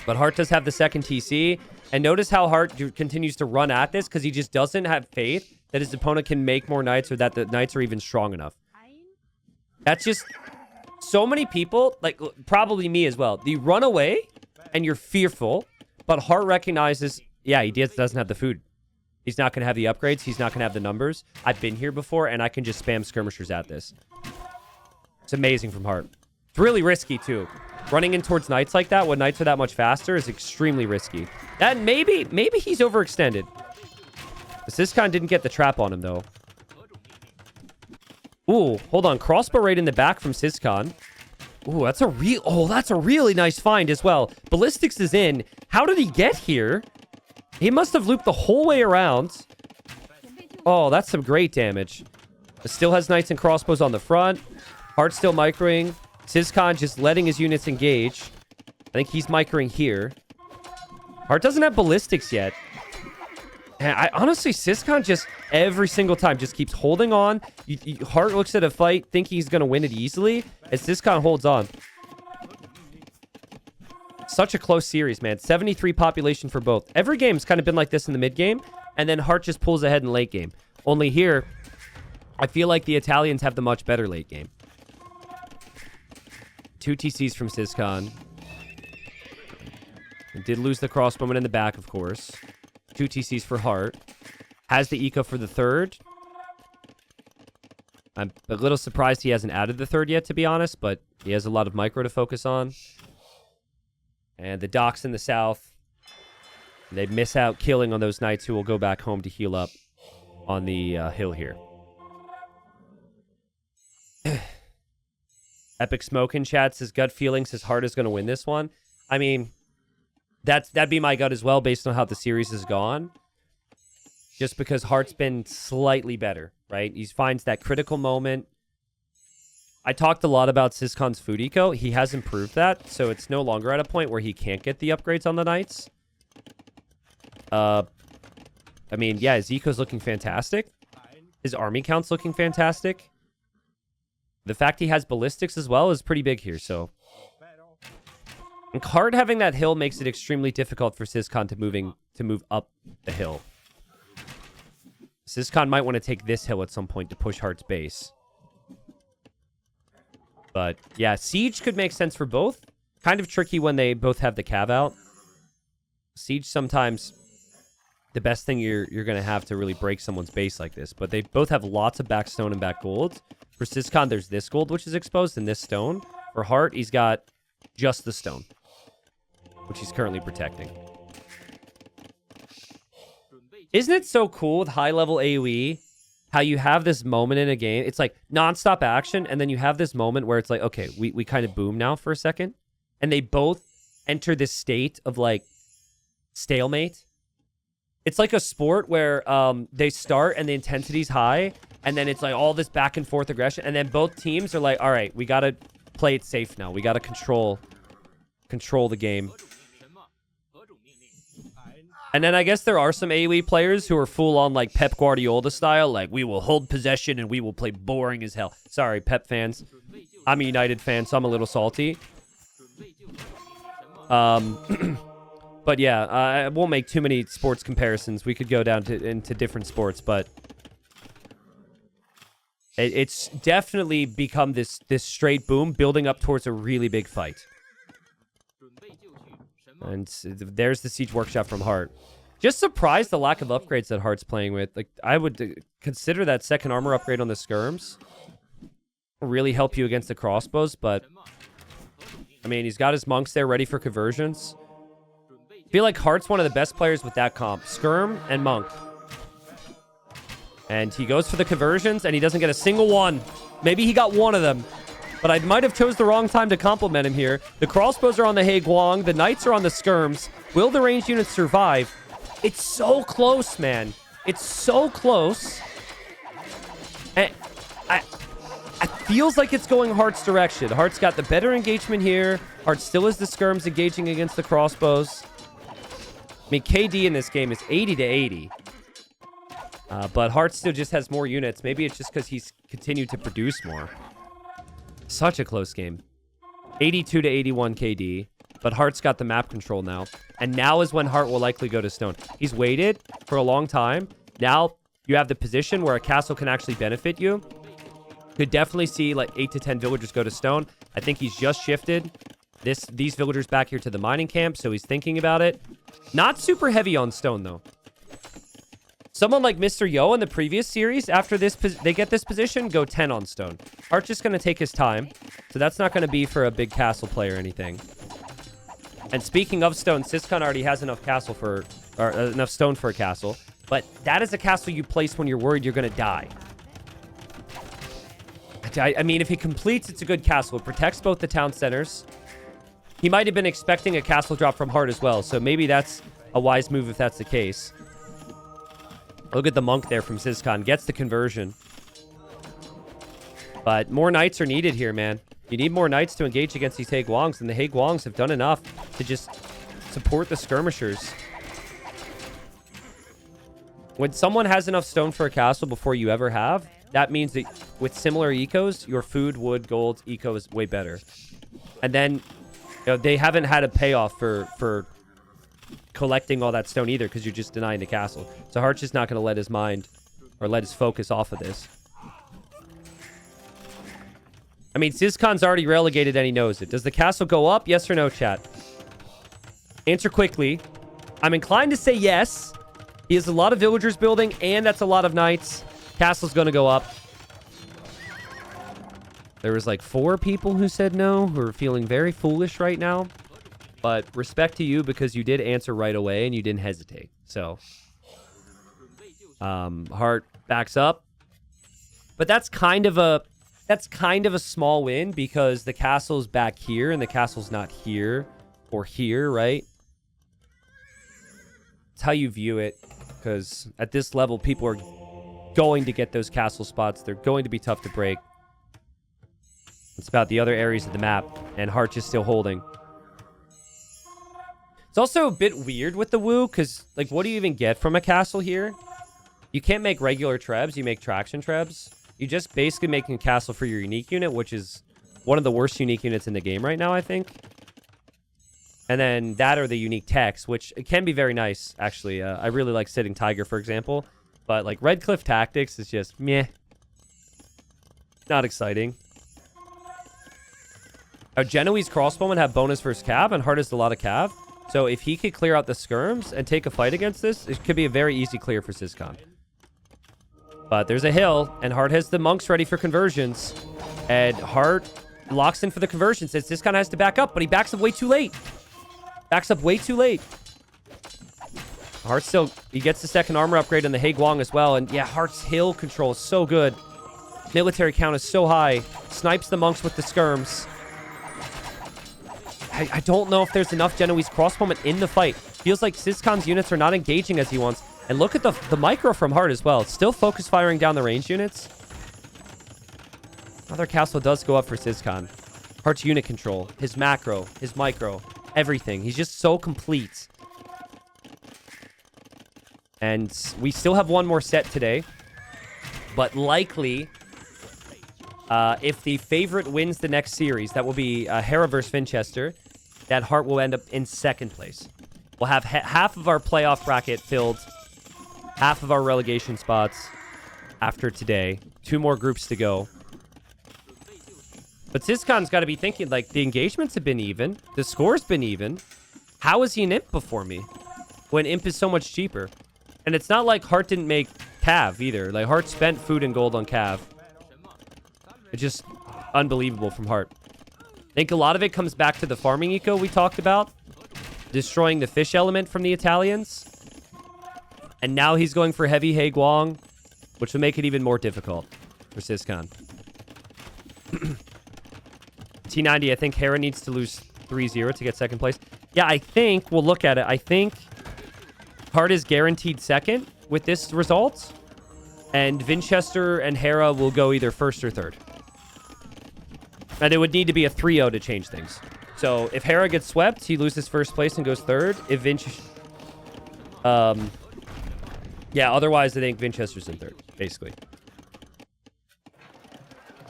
But Hearttt does have the second TC. And notice how Hearttt continues to run at this because he just doesn't have faith that his opponent can make more knights or that the knights are even strong enough. That's just... So many people, like probably me as well, you run away and you're fearful, but Hearttt recognizes, yeah, he doesn't have the food. He's not going to have the upgrades. He's not going to have the numbers. I've been here before, and I can just spam skirmishers at this. It's amazing from Hearttt. It's really risky, too. running in towards knights like that when knights are that much faster is extremely risky. And maybe he's overextended. Ciskhan didn't get the trap on him, though. Ooh, hold on. Crossbow right in the back from Ciskhan. Ooh, that's a really nice find as well. Ballistics is in. How did he get here? He must have looped the whole way around. Oh, that's some great damage. It still has knights and crossbows on the front. Hearttt still microing. Ciskhan just letting his units engage. I think he's microing here. Hearttt doesn't have ballistics yet. And I honestly, Ciskhan just every single time just keeps holding on. Hearttt looks at a fight thinking he's going to win it easily, and Ciskhan holds on. Such a close series, man. 73 population for both. Every game's kind of been like this in the mid game, and then Hearttt just pulls ahead in late game. Only here, I feel like the Italians have the much better late game. 2 TCs from Ciskhan. Did lose the crossbowman in the back, of course. 2 TCs for Hearttt. Has the eco for the third. I'm a little surprised he hasn't added the third yet, to be honest, but he has a lot of micro to focus on. And the docks in the south. They miss out killing on those knights who will go back home to heal up on the hill here. Epic Smoke in chat says gut feeling says Hearttt is going to win this one. I mean, that'd be my gut as well based on how the series has gone. Just because Heartt's been slightly better, right? He finds that critical moment. I talked a lot about Ciskhan's food eco. He has improved that, so it's no longer at a point where he can't get the upgrades on the knights. I mean, yeah, his eco's looking fantastic. His army count's looking fantastic. The fact he has ballistics as well is pretty big here, so... And Hearttt having that hill makes it extremely difficult for Ciskhan to move up the hill. Ciskhan might want to take this hill at some point to push Heartt's base. But, yeah, Siege could make sense for both. Kind of tricky when they both have the cav out. Siege sometimes the best thing you're going to have to really break someone's base like this. But they both have lots of back stone and back gold. For Ciskhan, there's this gold, which is exposed, and this stone. For Hearttt, he's got just the stone, which he's currently protecting. Isn't it so cool with high-level AoE, how you have this moment in a game? It's like non-stop action, and then you have this moment where it's like, okay, we kind of boom now for a second. And they both enter this state of, like, stalemate. It's like a sport where they start and the intensity's high, and then it's like all this back-and-forth aggression, and then both teams are like, all right, we got to play it safe now. We got to control the game. And then I guess there are some AoE players who are full on like Pep Guardiola style, like we will hold possession and we will play boring as hell. Sorry, Pep fans. I'm a United fan, so I'm a little salty. But yeah, I won't make too many sports comparisons. We could go down into different sports, but it's definitely become this straight boom, building up towards a really big fight. And there's the Siege Workshop from Hearttt. Just surprised the lack of upgrades that Heartt's playing with. Like, I would consider that second armor upgrade on the skirms really help you against the crossbows, but I mean, he's got his monks there ready for conversions. I feel like Heartt's one of the best players with that comp. Skirm and monk. And he goes for the conversions, and he doesn't get a single one. Maybe he got one of them. But I might have chose the wrong time to compliment him here. The crossbows are on the Haeguang. The knights are on the skirms. Will the ranged units survive? It's so close, man. It's so close. And it feels like it's going Heartt's direction. Heartt's got the better engagement here. Hearttt still has the skirms engaging against the crossbows. I mean, KD in this game is 80 to 80. But Hearttt still just has more units. Maybe it's just because he's continued to produce more. Such a close game. 82 to 81 KD. But Heartt's got the map control now. And now is when Hearttt will likely go to stone. He's waited for a long time. Now you have the position where a castle can actually benefit you. Could definitely see like 8 to 10 villagers go to stone. I think he's just shifted these villagers back here to the mining camp, so he's thinking about it. Not super heavy on stone, though. Someone like Mr. Yo in the previous series, after they get this position, go 10 on stone. Heartt's just going to take his time. So that's not going to be for a big castle play or anything. And speaking of stone, Ciskhan already has enough castle for, or enough stone for a castle. But that is a castle you place when you're worried you're going to die. I mean, if he completes, it's a good castle. It protects both the town centers. He might have been expecting a castle drop from Hearttt as well. So maybe that's a wise move if that's the case. Look at the monk there from Ciskhan. Gets the conversion. But more knights are needed here, man. You need more knights to engage against these Haguangs. And the Haguangs have done enough to just support the skirmishers. When someone has enough stone for a castle before you ever have, that means that with similar ecos, your food, wood, gold, eco is way better. And then, you know, they haven't had a payoff for collecting all that stone either because you're just denying the castle. So Heartt's just not going to let his mind or let his focus off of this. I mean, Ciskhan's already relegated and he knows it. Does the castle go up? Yes or no, chat? Answer quickly. I'm inclined to say yes. He has a lot of villagers building and that's a lot of knights. Castle's going to go up. There was like 4 people who said no, who are feeling very foolish right now. But respect to you because you did answer right away and you didn't hesitate. So, Hearttt backs up. But that's kind of a small win because the castle's back here and the castle's not here or here, right? It's how you view it because at this level, people are going to get those castle spots. They're going to be tough to break. It's about the other areas of the map, and Heartt's just still holding. It's also a bit weird with the Woo, because, like, what do you even get from a castle here? You can't make regular trebs, you make traction trebs. You just basically making a castle for your unique unit, which is one of the worst unique units in the game right now, I think. And then that or the unique techs, which it can be very nice, actually. I really like Sitting Tiger, for example. But, like, Red Cliff Tactics is just meh. Not exciting. Our Genoese crossbowmen have bonus versus cav, and Heartttt has a lot of cav. So if he could clear out the skirms and take a fight against this, it could be a very easy clear for Ciskhan. But there's a hill, and Heartttt has the monks ready for conversions. And Heartttt locks in for the conversions. And Ciskhan has to back up, but he backs up way too late. Backs up way too late. Heartttt still, he gets the second armor upgrade on the Haguang as well. And yeah, Heartt's hill control is so good. Military count is so high. Snipes the monks with the skirms. I don't know if there's enough Genoese crossbowmen in the fight. Feels like Ciskhan's units are not engaging as he wants. And look at the micro from Heartttt as well. Still focus firing down the range units. Another castle does go up for Ciskhan. Heartt's unit control, his macro, his micro, everything. He's just so complete. And we still have one more set today. But likely, if the favorite wins the next series, that will be Hera versus Winchester, that Heartttt will end up in second place. We'll have half of our playoff bracket filled, half of our relegation spots after today. 2 more groups to go. But Ciskhan's got to be thinking, like, the engagements have been even. The score's been even. How is he an imp before me when imp is so much cheaper? And it's not like Heartttt didn't make cav either. Like, Heartttt spent food and gold on cav. It's just unbelievable from Heartttt. I think a lot of it comes back to the farming eco we talked about. Destroying the fish element from the Italians. And now he's going for heavy Haguang, which will make it even more difficult for Ciskhan. T90, I think Hera needs to lose 3-0 to get second place. Yeah, I think, we'll look at it. I think Heartttt is guaranteed second with this result. And Winchester and Hera will go either first or third. And it would need to be a 3-0 to change things. So if Hera gets swept, he loses first place and goes third. If yeah, otherwise I think Winchester's in third, basically.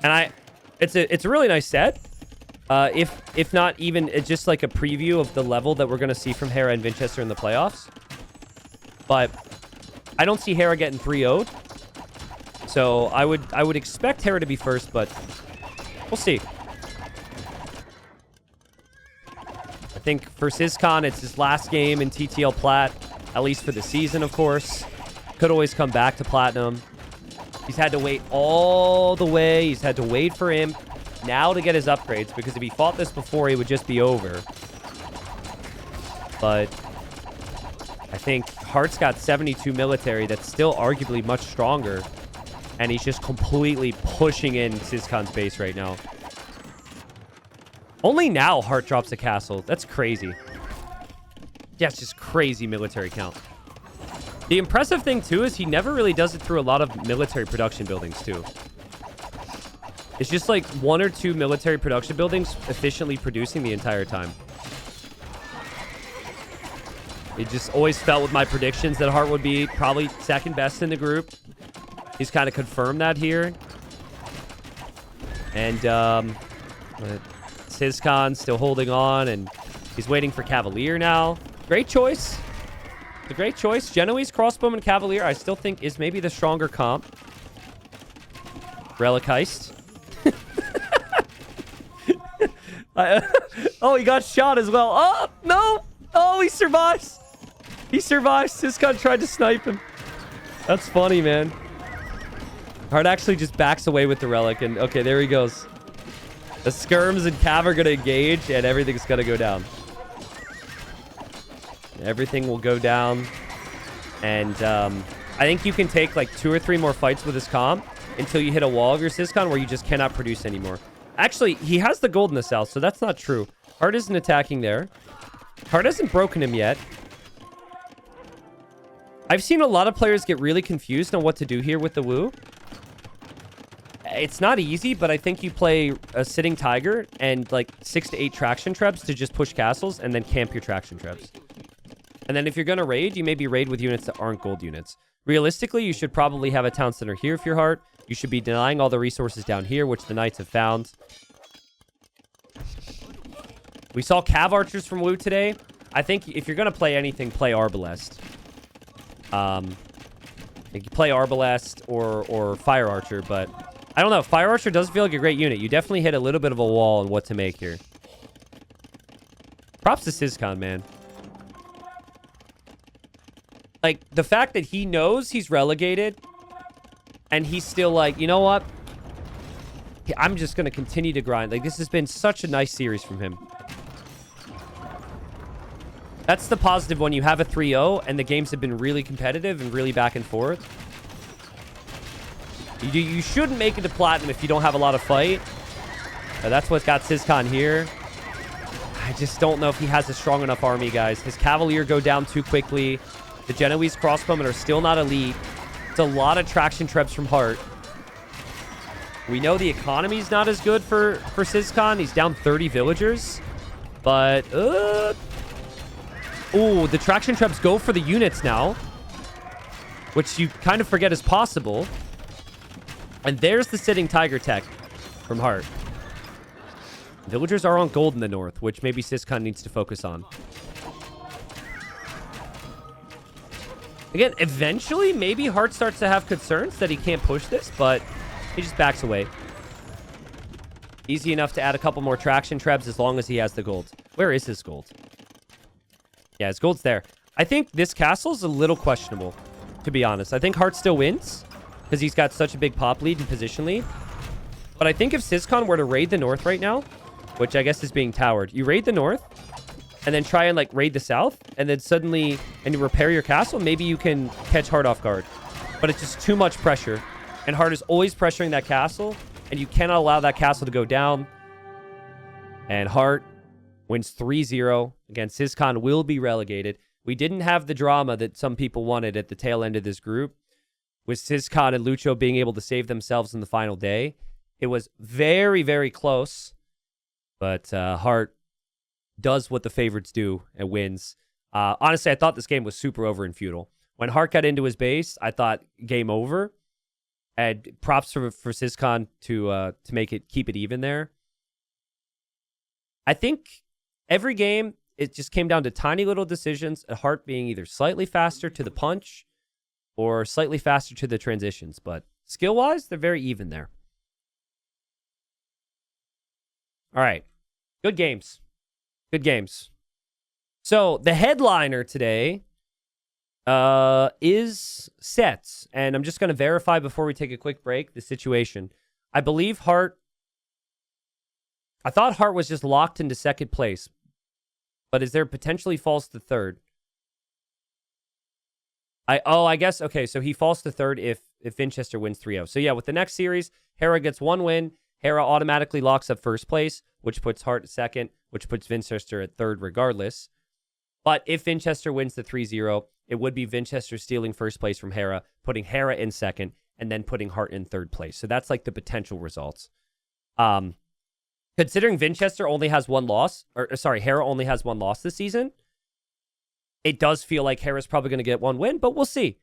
And it's a really nice set. If not even, it's just like a preview of the level that we're going to see from Hera and Winchester in the playoffs. But I don't see Hera getting 3-0'd. So I would expect Hera to be first, but we'll see. I think for Ciskhan, it's his last game in TTL Plat, at least for the season, of course. Could always come back to Platinum. He's had to wait all the way. He's had to wait for him. now to get his upgrades, because if he fought this before, he would just be over. But I think Heartt's got 72 military. That's still arguably much stronger. And he's just completely pushing in Ciskhan's base right now. Only now Heartt drops a castle. That's crazy. Yeah, it's just crazy military count. The impressive thing, too, is he never really does it through a lot of military production buildings, too. It's just like 1 or 2 military production buildings efficiently producing the entire time. It just always felt with my predictions that Heartt would be probably second best in the group. He's kind of confirmed that here. And Ciskhan still holding on, and he's waiting for Cavalier now. Great choice. It's a great choice. Genoese crossbowman Cavalier, I still think, is maybe the stronger comp. Relic Heist. Oh, he got shot as well. Oh, no. Oh, he survives. He survives. Ciskhan tried to snipe him. That's funny, man. Heartt actually just backs away with the relic, and okay, there he goes. The skirms and Cav are going to engage, and everything's going to go down. Everything will go down. And I think you can take like 2 or 3 more fights with his comp until you hit a wall of your Ciskhan where you just cannot produce anymore. Actually, he has the gold in the south, so that's not true. Heartt isn't attacking there. Heartt hasn't broken him yet. I've seen a lot of players get really confused on what to do here with the Wu. It's not easy, but I think you play a sitting tiger and like 6 to 8 traction trebs to just push castles and then camp your traction trebs. And then if you're going to raid, you maybe raid with units that aren't gold units. Realistically, you should probably have a town center here if you're Heartt. You should be denying all the resources down here, which the knights have found. We saw cav archers from Wu today. I think if you're going to play anything, play Arbalest. You play Arbalest or Fire Archer, but I don't know. Fire Archer does feel like a great unit. You definitely hit a little bit of a wall on what to make here. Props to Ciskhan, man. Like, the fact that he knows he's relegated and he's still like, you know what? I'm just going to continue to grind. Like, this has been such a nice series from him. That's the positive when you have a 3-0 and the games have been really competitive and really back and forth. You shouldn't make it to platinum if you don't have a lot of fight. That's what got Ciskhan here. I just don't know if he has a strong enough army, guys. His Cavalier go down too quickly. The Genoese crossbowmen are still not elite. It's a lot of traction trebs from Heartt. We know the economy's not as good for Ciskhan. He's down 30 villagers. But, ooh, the traction trebs go for the units now, which you kind of forget is possible. And there's the sitting tiger tech from Heartt. Villagers are on gold in the north, which maybe Ciskhan needs to focus on. Again, eventually, maybe Heartt starts to have concerns that he can't push this, but he just backs away. Easy enough to add a couple more traction trebs as long as he has the gold. Where is his gold? Yeah, his gold's there. I think this castle's a little questionable, to be honest. I think Heartt still wins because he's got such a big pop lead and position lead. But I think if Ciskhan were to raid the north right now, which I guess is being towered, you raid the north and then try and like raid the south, and then suddenly, and you repair your castle, maybe you can catch Heartt off guard. But it's just too much pressure. And Heartt is always pressuring that castle, and you cannot allow that castle to go down. And Heartt wins 3-0. Again, Ciskhan will be relegated. We didn't have the drama that some people wanted at the tail end of this group, with Ciskhan and Lucho being able to save themselves in the final day. It was very, very close. But Heartt does what the favorites do and wins. Honestly, I thought this game was super over and feudal. When Heartt got into his base, I thought game over. And props for Ciskhan to make it, keep it even there. I think every game, it just came down to tiny little decisions. Heartt being either slightly faster to the punch or slightly faster to the transitions. But skill-wise, they're very even there. All right. Good games. Good games. So the headliner today is set. And I'm just going to verify before we take a quick break the situation. I believe Heartt I thought Hearttt was just locked into second place, but is there potentially falls to third? I guess, okay, so he falls to third if Winchester wins 3-0. So yeah, with the next series, Hera gets one win. Hera automatically locks up first place, which puts Hearttt second, which puts Winchester at third regardless. But if Winchester wins the 3-0, it would be Winchester stealing first place from Hera, putting Hera in second, and then putting Hearttt in third place. So that's like the potential results. Considering Winchester only has one loss, Hera only has one loss this season, it does feel like Hera's probably going to get one win, but we'll see.